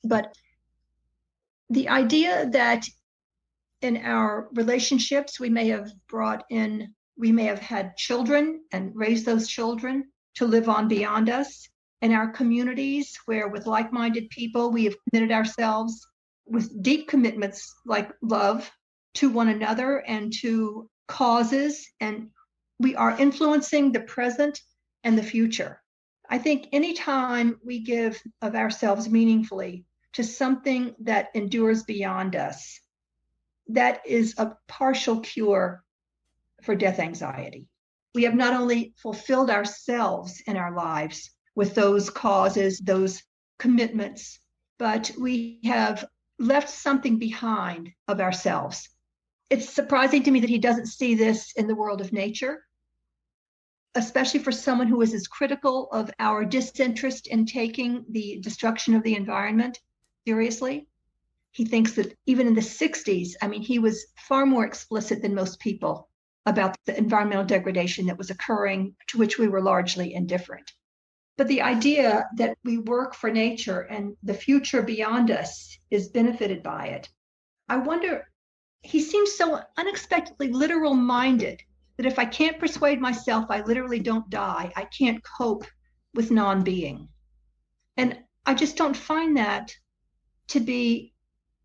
But the idea that in our relationships, we may have had children and raised those children to live on beyond us. In our communities, where with like-minded people, we have committed ourselves with deep commitments like love to one another and to causes, and we are influencing the present and the future. I think anytime we give of ourselves meaningfully to something that endures beyond us, that is a partial cure for death anxiety. We have not only fulfilled ourselves in our lives with those causes, those commitments, but we have left something behind of ourselves. It's surprising to me that he doesn't see this in the world of nature, especially for someone who is as critical of our disinterest in taking the destruction of the environment seriously. He thinks that even in the 60s, I mean, he was far more explicit than most people about the environmental degradation that was occurring, to which we were largely indifferent. But the idea that we work for nature and the future beyond us is benefited by it. I wonder, he seems so unexpectedly literal minded that if I can't persuade myself I literally don't die, I can't cope with non-being. And I just don't find that to be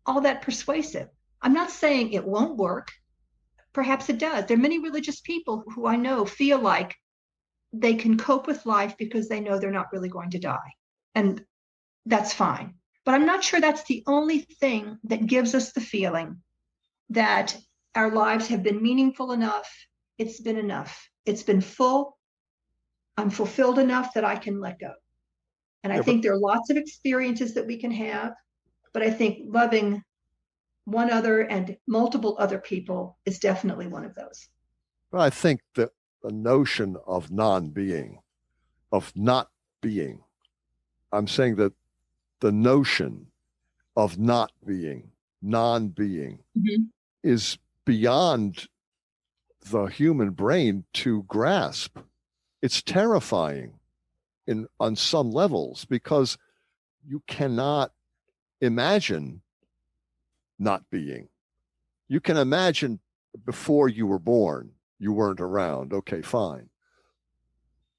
all that persuasive. I'm not saying it won't work. Perhaps it does. There are many religious people who I know feel like they can cope with life because they know they're not really going to die. And that's fine. But I'm not sure that's the only thing that gives us the feeling that our lives have been meaningful enough. It's been enough. It's been full. I'm fulfilled enough that I can let go. And I think there are lots of experiences that we can have, but I think loving one other and multiple other people is definitely one of those. Well, I think that the notion of non-being, of not being, I'm saying that the notion of not being, non-being, is beyond the human brain to grasp. It's terrifying on some levels because you cannot imagine not being. You can imagine before you were born, you weren't around. Okay, fine.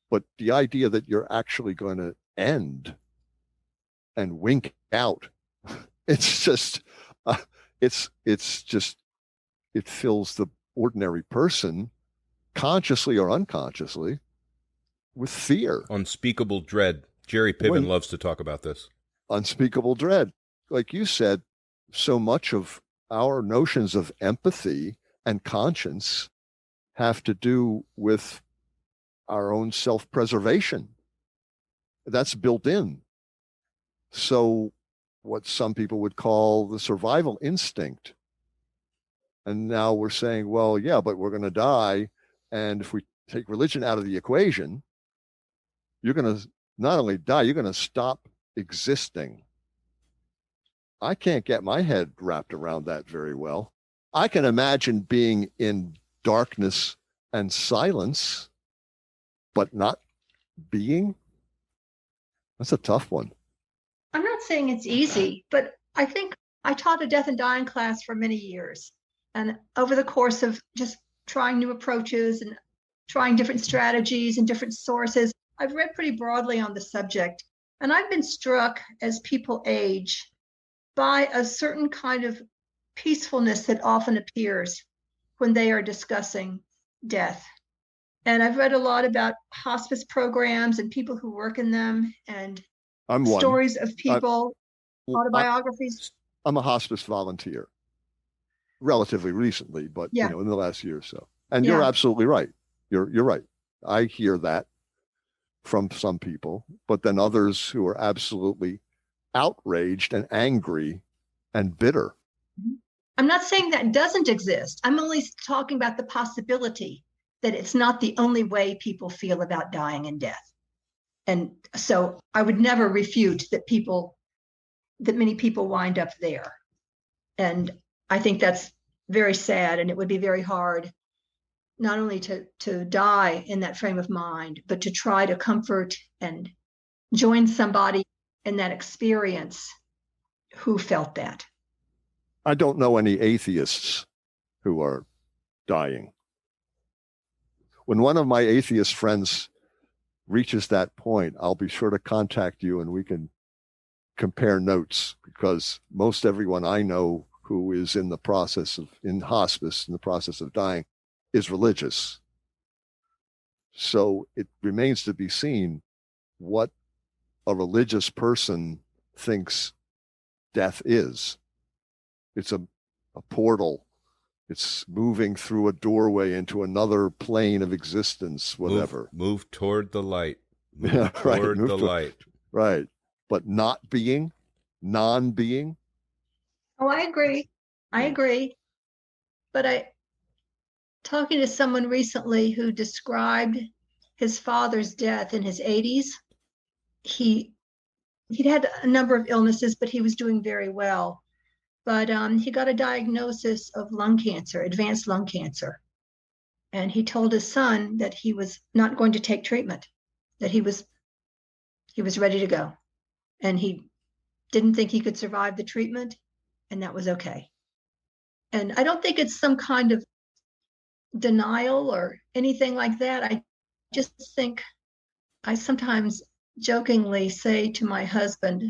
But the idea that you're actually going to end and wink out, it's just, it fills the ordinary person, consciously or unconsciously, with fear. Unspeakable dread. Jerry Piven loves to talk about this. Unspeakable dread. Like you said, so much of our notions of empathy and conscience have to do with our own self-preservation. That's built in. So what some people would call the survival instinct. And now we're saying, well, yeah, but we're going to die. And if we take religion out of the equation, you're going to not only die, you're going to stop existing. I can't get my head wrapped around that very well. I can imagine being in darkness and silence, but not being. That's a tough one. I'm not saying it's easy, but I think I taught a death and dying class for many years. And over the course of just trying new approaches and trying different strategies and different sources, I've read pretty broadly on the subject. And I've been struck as people age by a certain kind of peacefulness that often appears when they are discussing death. And I've read a lot about hospice programs and people who work in them, and I'm one. stories of people, autobiographies. I'm a hospice volunteer, relatively recently, but Yeah. in the last year or so. And you're absolutely right. You're right. I hear that from some people, but then others who are absolutely outraged and angry and bitter. I'm not saying that doesn't exist. I'm only talking about the possibility that it's not the only way people feel about dying and death. And so I would never refute that many people wind up there. And I think that's very sad, and it would be very hard not only to die in that frame of mind, but to try to comfort and join somebody in that experience who felt that. I don't know any atheists who are dying. When one of my atheist friends reaches that point, I'll be sure to contact you and we can compare notes, because most everyone I know who is in hospice, in the process of dying, is religious. So it remains to be seen what a religious person thinks death is. It's a portal. It's moving through a doorway into another plane of existence, whatever. Move toward the light. Move toward the light. Right. But not being, non-being. Oh, I agree. But talking to someone recently who described his father's death in his 80s, he'd had a number of illnesses, but he was doing very well. But he got a diagnosis of lung cancer, advanced lung cancer. And he told his son that he was not going to take treatment, that he was ready to go. And he didn't think he could survive the treatment, and that was okay. And I don't think it's some kind of denial or anything like that. I just think, I sometimes jokingly say to my husband,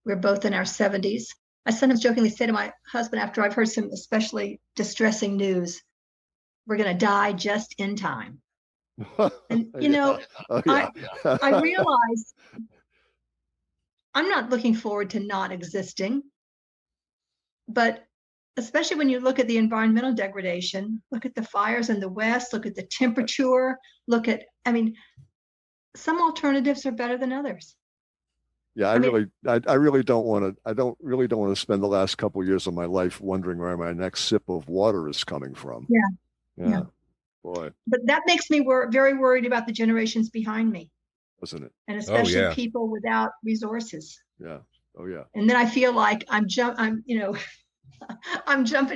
we're both in our 70s, I sometimes jokingly say to my husband after I've heard some especially distressing news, we're going to die just in time. And, I realize I'm not looking forward to not existing, but especially when you look at the environmental degradation, look at the fires in the West, look at the temperature, some alternatives are better than others. Yeah, I really don't want to spend the last couple of years of my life wondering where my next sip of water is coming from. Yeah. Boy. But that makes me very worried about the generations behind me. Doesn't it? And especially people without resources. Yeah. Oh yeah. And then I feel like I'm jumping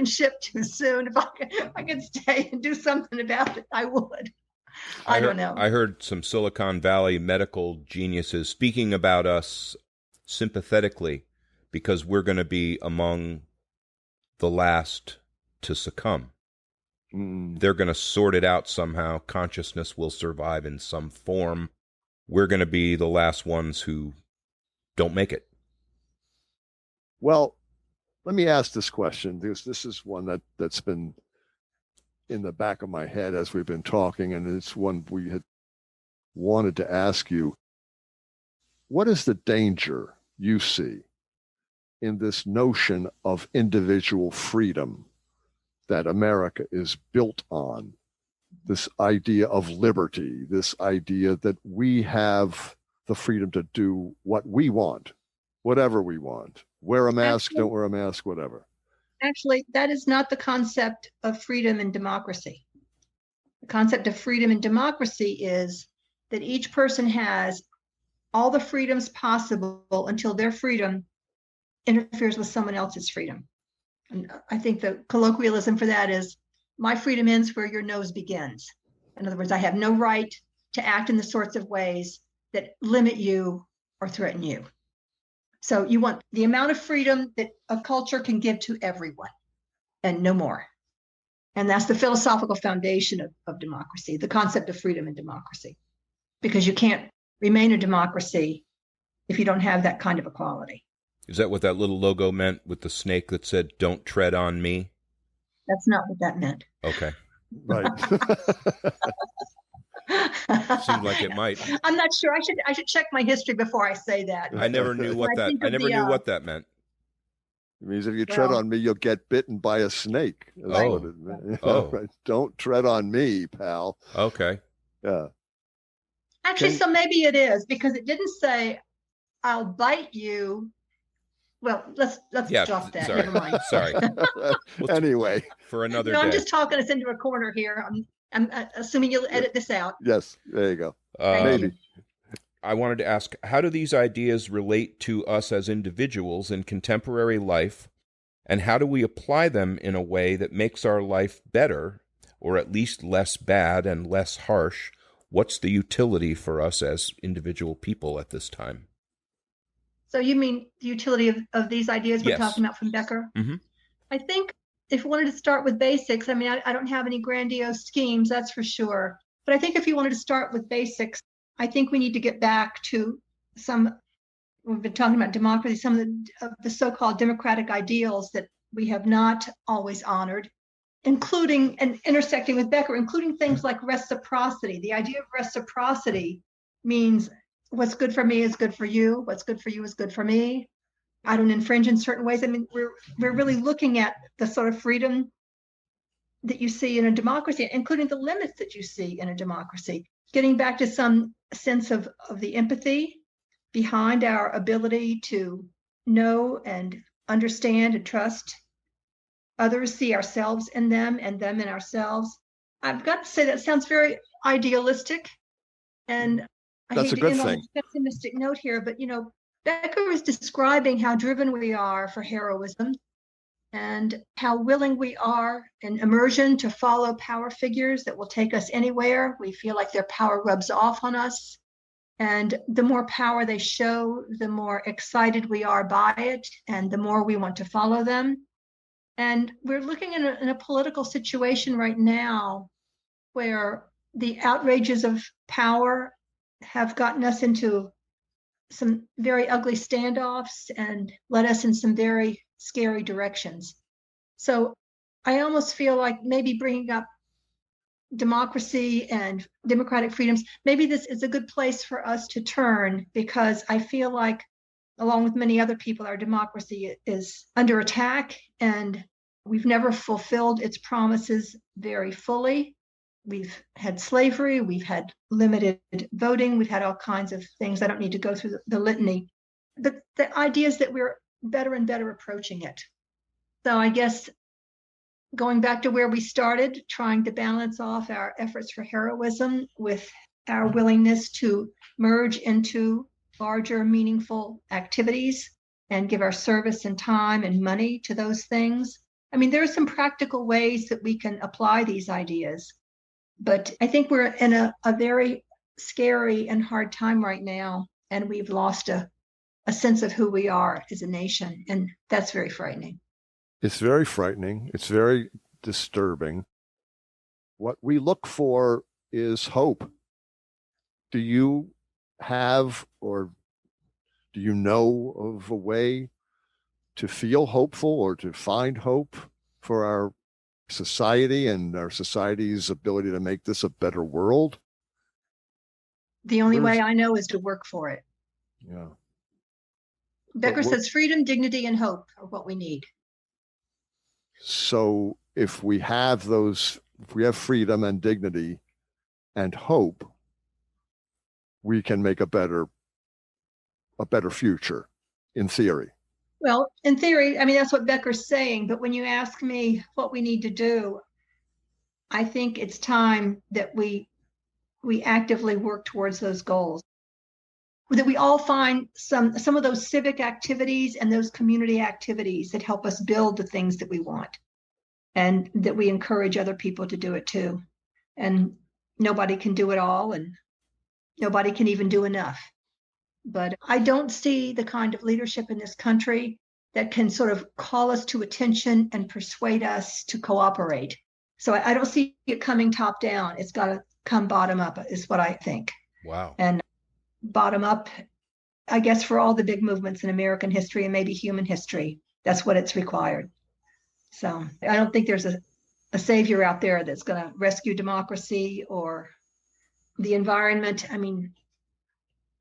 ship too soon. If I could stay and do something about it, I would. I don't know. I heard some Silicon Valley medical geniuses speaking about us sympathetically because we're going to be among the last to succumb. They're going to sort it out somehow. Consciousness will survive in some form. We're going to be the last ones who don't make it. Well, let me ask this question, because this is one that's been in the back of my head as we've been talking, and it's one we had wanted to ask you. What is the danger you see in this notion of individual freedom that America is built on? This idea of liberty, this idea that we have the freedom to do what we want, whatever we want, wear a mask, don't wear a mask, whatever. Actually, that is not the concept of freedom and democracy. The concept of freedom and democracy is that each person has all the freedoms possible until their freedom interferes with someone else's freedom. And I think the colloquialism for that is, my freedom ends where your nose begins. In other words, I have no right to act in the sorts of ways that limit you or threaten you. So you want the amount of freedom that a culture can give to everyone, and no more. And that's the philosophical foundation of democracy, the concept of freedom and democracy, because you can't remain a democracy if you don't have that kind of equality. Is that what that little logo meant with the snake that said, "Don't tread on me"? That's not what that meant. Okay. Right. Seemed like it might. I'm not sure. I should check my history before I say that. I never knew what that. I never knew what that meant. It means if you tread on me, you'll get bitten by a snake. That's Oh. what it meant. Oh. Right. Don't tread on me, pal. Okay. Yeah. Actually, so maybe it is, because it didn't say, "I'll bite you." Well, let's drop that. Sorry. Never mind. Sorry. Anyway. For another No, day. I'm just talking us into a corner here. I'm assuming you'll edit this out. Yes. There you go. Thank Maybe. you. I wanted to ask, how do these ideas relate to us as individuals in contemporary life, and how do we apply them in a way that makes our life better, or at least less bad and less harsh? What's the utility for us as individual people at this time? So you mean the utility of these ideas we're Yes. talking about from Becker? Mm-hmm. I think if we wanted to start with basics, I mean, I don't have any grandiose schemes, that's for sure. But I think if you wanted to start with basics, I think we need to get back to we've been talking about democracy, some of the so-called democratic ideals that we have not always honored, including and intersecting with Becker, including things like reciprocity. The idea of reciprocity means what's good for me is good for you. What's good for you is good for me. I don't infringe in certain ways. I mean, we're really looking at the sort of freedom that you see in a democracy, including the limits that you see in a democracy. Getting back to some sense of the empathy behind our ability to know and understand and trust others, see ourselves in them and them in ourselves. I've got to say that sounds very idealistic, and I That's hate a to good end on thing. a pessimistic note here, but Becker is describing how driven we are for heroism and how willing we are in immersion to follow power figures that will take us anywhere. We feel like their power rubs off on us. And the more power they show, the more excited we are by it, and the more we want to follow them. And we're looking in a political situation right now where the outrages of power have gotten us into some very ugly standoffs and led us in some very scary directions. So I almost feel like maybe bringing up democracy and democratic freedoms, maybe this is a good place for us to turn, because I feel like, along with many other people, our democracy is under attack, and we've never fulfilled its promises very fully. We've had slavery, we've had limited voting, we've had all kinds of things. I don't need to go through the litany. But the idea is that we're better and better approaching it. So I guess going back to where we started, trying to balance off our efforts for heroism with our willingness to merge into larger, meaningful activities and give our service and time and money to those things. I mean, there are some practical ways that we can apply these ideas, but I think we're in a very scary and hard time right now, and we've lost a sense of who we are as a nation, and that's very frightening. It's very frightening. It's very disturbing. What we look for is hope. Do you have, or do you know of a way to feel hopeful or to find hope for our society and our society's ability to make this a better world? The only way I know is to work for it. Yeah. Becker says freedom, dignity, and hope are what we need. So if we have freedom and dignity and hope, we can make a better future, in theory. Well, in theory, I mean, that's what Becker's saying. But when you ask me what we need to do, I think it's time that we actively work towards those goals. That we all find some of those civic activities and those community activities that help us build the things that we want, and that we encourage other people to do it too. And nobody can do it all, and nobody can even do enough. But I don't see the kind of leadership in this country that can sort of call us to attention and persuade us to cooperate. So I don't see it coming top down. It's got to come bottom up, is what I think. Wow. And bottom up I guess for all the big movements in American history and maybe human history, that's what it's required. So I don't think there's a savior out there that's going to rescue democracy or the environment. I mean,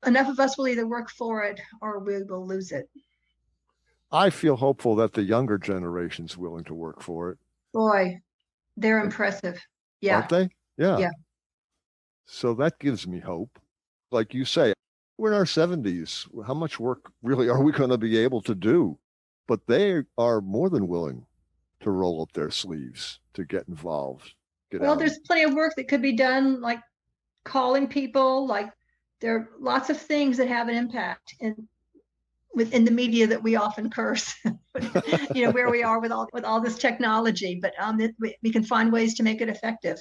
enough of us will either work for it or we will lose it. I feel hopeful that the younger generation's willing to work for it. Boy, they're impressive. Yeah. Aren't they? Yeah. Yeah. So that gives me hope. Like you say, we're in our 70s. How much work really are we going to be able to do? But they are more than willing to roll up their sleeves, to get involved. Well, there's plenty of work that could be done, like calling people, like there are lots of things that have an impact within the media that we often curse, where we are with all this technology, but we can find ways to make it effective.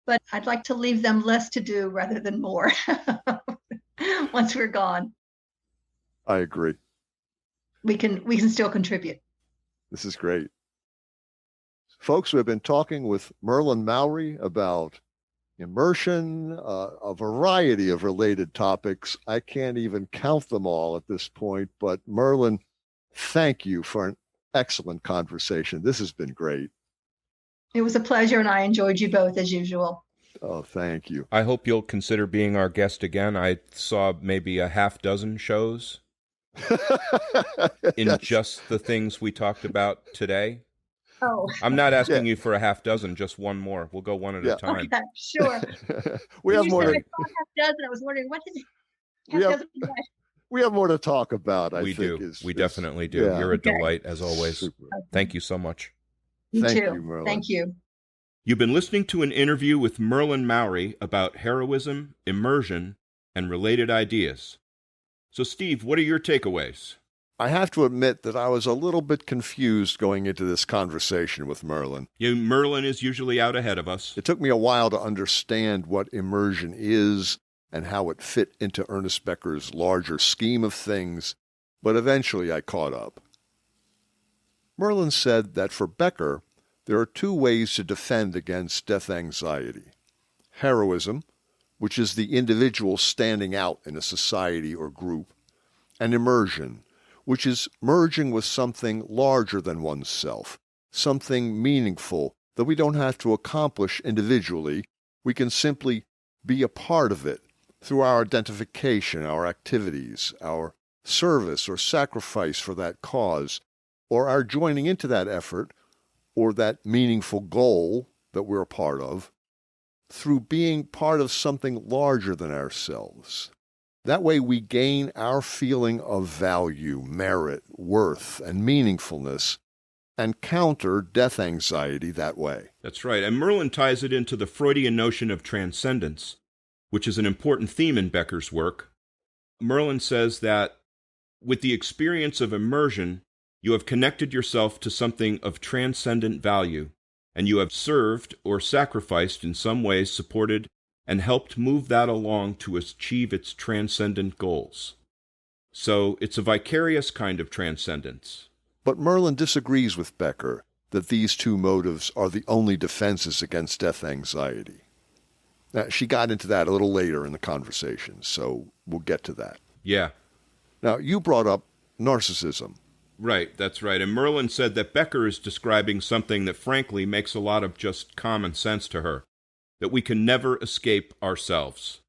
But I'd like to leave them less to do rather than more once we're gone. I agree. We can still contribute. This is great. Folks, we've been talking with Merlyn Mowrey about immersion, a variety of related topics. I can't even count them all at this point, but Merlyn, thank you for an excellent conversation. This has been great. It was a pleasure, and I enjoyed you both as usual. Oh, thank you. I hope you'll consider being our guest again. I saw maybe a half dozen shows in just the things we talked about today. Oh, I'm not asking you for a half dozen, just one more. We'll go one at a time. okay, sure. We have more. I saw half dozen. I was wondering what is it? We have more to talk about. We definitely do. Yeah. You're a delight as always. Super. Thank you so much. You Thank too. you, Merlyn. Thank you. You've been listening to an interview with Merlyn Mowrey about heroism, immersion, and related ideas. So, Steve, what are your takeaways? I have to admit that I was a little bit confused going into this conversation with Merlyn. Merlyn is usually out ahead of us. It took me a while to understand what immersion is and how it fit into Ernest Becker's larger scheme of things, but eventually I caught up. Merlyn said that for Becker, there are two ways to defend against death anxiety: heroism, which is the individual standing out in a society or group, and immersion, which is merging with something larger than oneself, something meaningful that we don't have to accomplish individually. We can simply be a part of it through our identification, our activities, our service or sacrifice for that cause, or our joining into that effort or that meaningful goal that we're a part of through being part of something larger than ourselves. That way we gain our feeling of value, merit, worth, and meaningfulness, and counter death anxiety that way. That's right. And Merlyn ties it into the Freudian notion of transcendence, which is an important theme in Becker's work. Merlyn says that with the experience of immersion, you have connected yourself to something of transcendent value, and you have served or sacrificed in some ways, supported and helped move that along to achieve its transcendent goals. So it's a vicarious kind of transcendence. But Merlyn disagrees with Becker that these two motives are the only defenses against death anxiety. Now, she got into that a little later in the conversation, so we'll get to that. Yeah. Now, you brought up narcissism. Right, that's right. And Merlyn said that Becker is describing something that frankly makes a lot of just common sense to her, that we can never escape ourselves.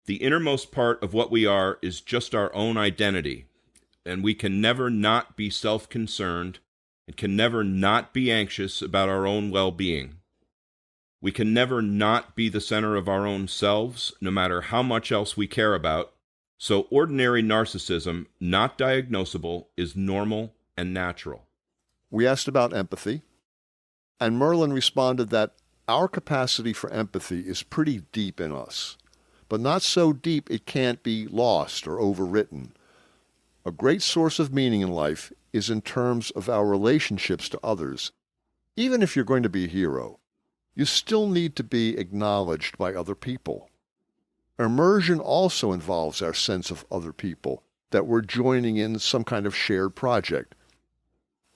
The innermost part of what we are is just our own identity, and we can never not be self-concerned and can never not be anxious about our own well-being. We can never not be the center of our own selves, no matter how much else we care about. So ordinary narcissism, not diagnosable, is normal and natural. We asked about empathy, and Merlyn responded that our capacity for empathy is pretty deep in us, but not so deep it can't be lost or overwritten. A great source of meaning in life is in terms of our relationships to others. Even if you're going to be a hero, you still need to be acknowledged by other people. Immersion also involves our sense of other people, that we're joining in some kind of shared project.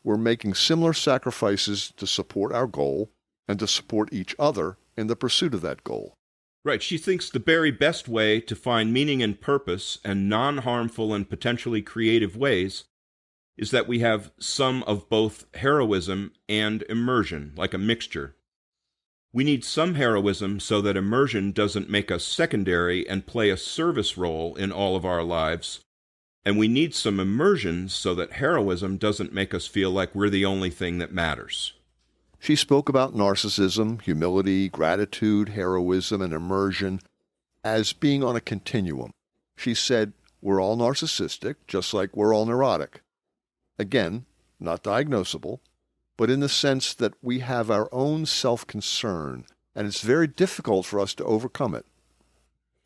We're making similar sacrifices to support our goal and to support each other in the pursuit of that goal. Right. She thinks the very best way to find meaning and purpose and non-harmful and potentially creative ways is that we have some of both heroism and immersion, like a mixture. We need some heroism so that immersion doesn't make us secondary and play a service role in all of our lives. And we need some immersion so that heroism doesn't make us feel like we're the only thing that matters. She spoke about narcissism, humility, gratitude, heroism, and immersion as being on a continuum. She said, we're all narcissistic, just like we're all neurotic. Again, not diagnosable, but in the sense that we have our own self-concern, and it's very difficult for us to overcome it.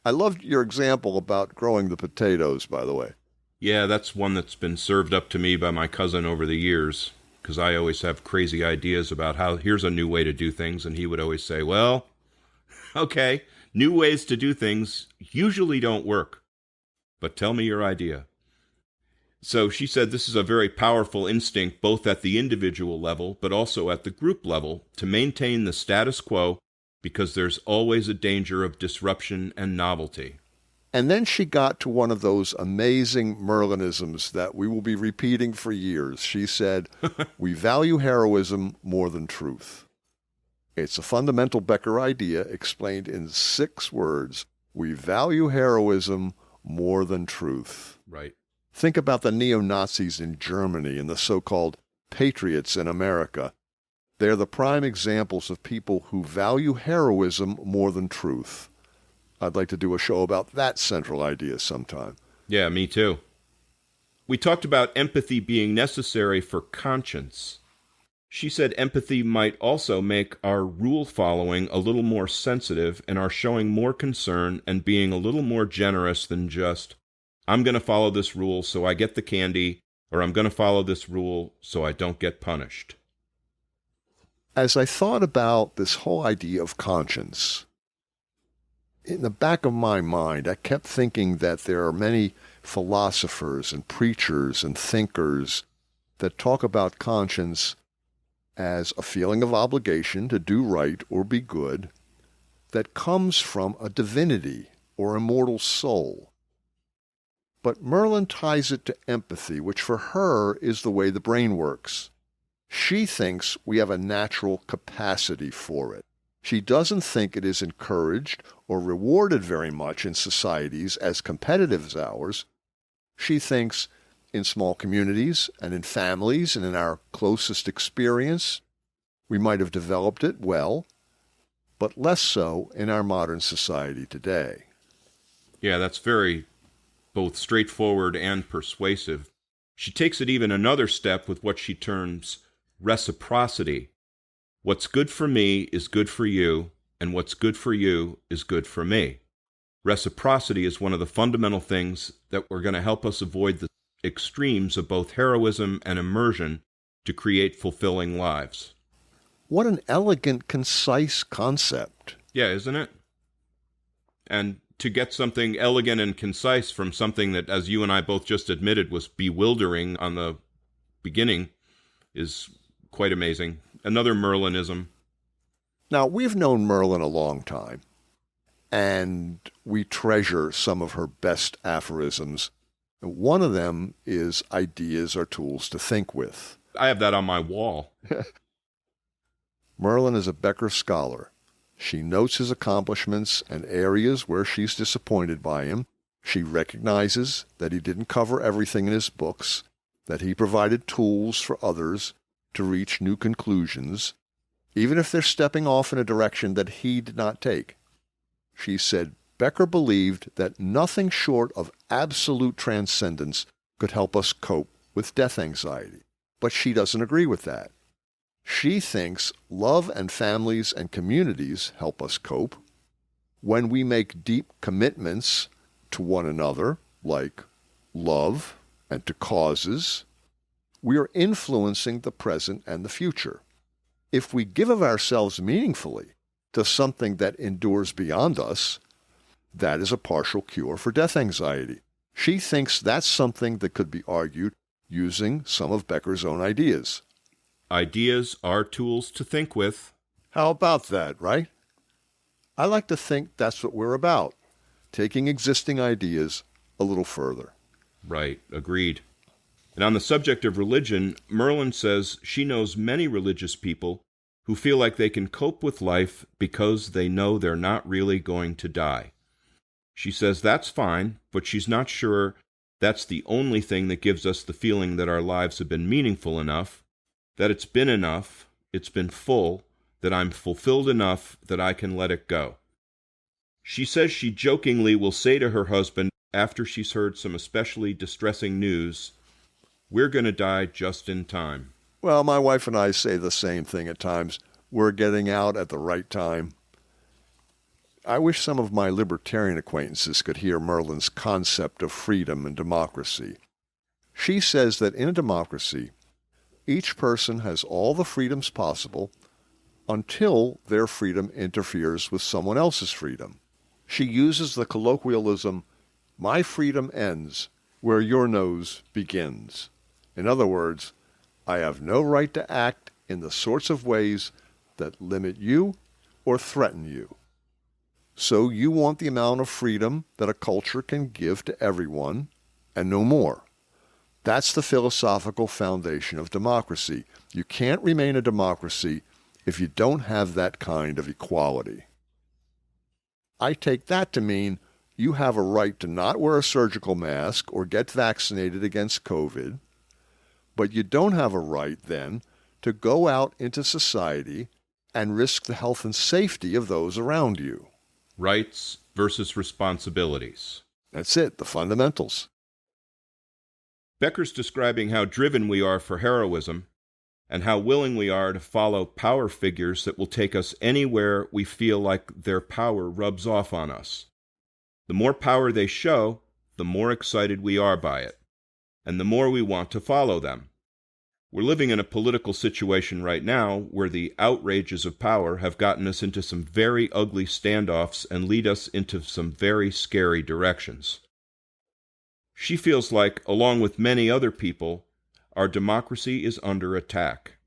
I loved your example about growing the potatoes, by the way. Yeah, that's one that's been served up to me by my cousin over the years, because I always have crazy ideas about how here's a new way to do things, and he would always say, well, okay, new ways to do things usually don't work, but tell me your idea. So she said this is a very powerful instinct both at the individual level but also at the group level to maintain the status quo because there's always a danger of disruption and novelty. And then she got to one of those amazing Merlynisms that we will be repeating for years. She said, we value heroism more than truth. It's a fundamental Becker idea explained in 6 words. We value heroism more than truth. Right. Think about the neo-Nazis in Germany and the so-called patriots in America. They're the prime examples of people who value heroism more than truth. I'd like to do a show about that central idea sometime. Yeah, me too. We talked about empathy being necessary for conscience. She said empathy might also make our rule following a little more sensitive and our showing more concern and being a little more generous than just, I'm going to follow this rule so I get the candy, or I'm going to follow this rule so I don't get punished. As I thought about this whole idea of conscience, in the back of my mind, I kept thinking that there are many philosophers and preachers and thinkers that talk about conscience as a feeling of obligation to do right or be good that comes from a divinity or immortal soul. But Merlyn ties it to empathy, which for her is the way the brain works. She thinks we have a natural capacity for it. She doesn't think it is encouraged or rewarded very much in societies as competitive as ours. She thinks in small communities and in families and in our closest experience, we might have developed it well, but less so in our modern society today. Yeah, that's very both straightforward and persuasive. She takes it even another step with what she terms reciprocity. What's good for me is good for you, and what's good for you is good for me. Reciprocity is one of the fundamental things that are going to help us avoid the extremes of both heroism and immersion to create fulfilling lives. What an elegant, concise concept. Yeah, isn't it? And to get something elegant and concise from something that, as you and I both just admitted, was bewildering on the beginning is quite amazing. Another Merlynism. Now, we've known Merlyn a long time, and we treasure some of her best aphorisms. One of them is ideas are tools to think with. I have that on my wall. Merlyn is a Becker scholar. She notes his accomplishments and areas where she's disappointed by him. She recognizes that he didn't cover everything in his books, that he provided tools for others to reach new conclusions, even if they're stepping off in a direction that he did not take. She said Becker believed that nothing short of absolute transcendence could help us cope with death anxiety, but she doesn't agree with that. She thinks love and families and communities help us cope. When we make deep commitments to one another, like love, and to causes, we are influencing the present and the future. If we give of ourselves meaningfully to something that endures beyond us, that is a partial cure for death anxiety. She thinks that's something that could be argued using some of Becker's own ideas. Ideas are tools to think with. How about that, right? I like to think that's what we're about, taking existing ideas a little further. Right, agreed. And on the subject of religion, Merlyn says she knows many religious people who feel like they can cope with life because they know they're not really going to die. She says that's fine, but she's not sure that's the only thing that gives us the feeling that our lives have been meaningful enough, that it's been full, that I'm fulfilled enough that I can let it go. She says she jokingly will say to her husband after she's heard some especially distressing news, "We're going to die just in time." Well, my wife and I say the same thing at times. We're getting out at the right time. I wish some of my libertarian acquaintances could hear Merlyn's concept of freedom and democracy. She says that in a democracy, each person has all the freedoms possible until their freedom interferes with someone else's freedom. She uses the colloquialism, "My freedom ends where your nose begins." In other words, I have no right to act in the sorts of ways that limit you or threaten you. So you want the amount of freedom that a culture can give to everyone, and no more. That's the philosophical foundation of democracy. You can't remain a democracy if you don't have that kind of equality. I take that to mean you have a right to not wear a surgical mask or get vaccinated against COVID, but you don't have a right then to go out into society and risk the health and safety of those around you. Rights versus responsibilities. That's it, the fundamentals. Becker's describing how driven we are for heroism and how willing we are to follow power figures that will take us anywhere we feel like their power rubs off on us. The more power they show, the more excited we are by it, and the more we want to follow them. We're living in a political situation right now where the outrages of power have gotten us into some very ugly standoffs and lead us into some very scary directions. She feels like, along with many other people, our democracy is under attack.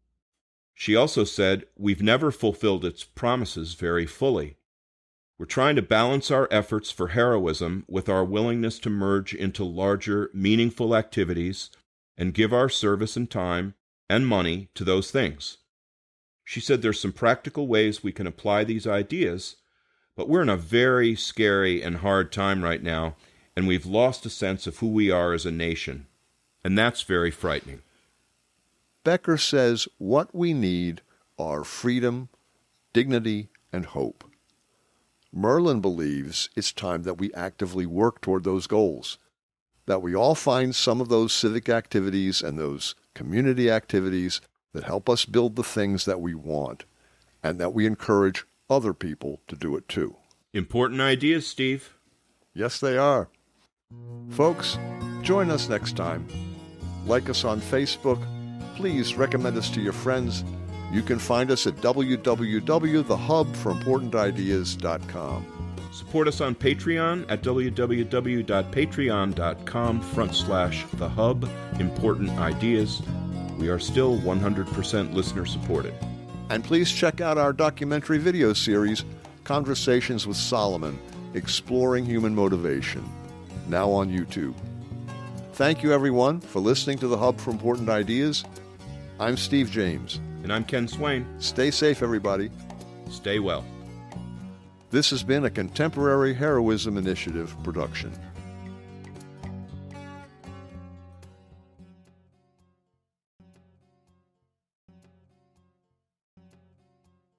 She also said we've never fulfilled its promises very fully. We're trying to balance our efforts for heroism with our willingness to merge into larger, meaningful activities and give our service and time and money to those things. She said there's some practical ways we can apply these ideas, but we're in a very scary and hard time right now, and we've lost a sense of who we are as a nation. And that's very frightening. Becker says what we need are freedom, dignity, and hope. Merlyn believes it's time that we actively work toward those goals, that we all find some of those civic activities and those community activities that help us build the things that we want, and that we encourage other people to do it too. Important ideas, Steve. Yes, they are. Folks, join us next time. Like us on Facebook. Please recommend us to your friends. You can find us at www.thehubforimportantideas.com. Support us on Patreon at www.patreon.com/thehubimportantideas. We are still 100% listener supported. And please check out our documentary video series, Conversations with Solomon, Exploring Human Motivation, now on YouTube. Thank you, everyone, for listening to The Hub for Important Ideas. I'm Steve James. And I'm Ken Swain. Stay safe, everybody. Stay well. This has been a Contemporary Heroism Initiative production.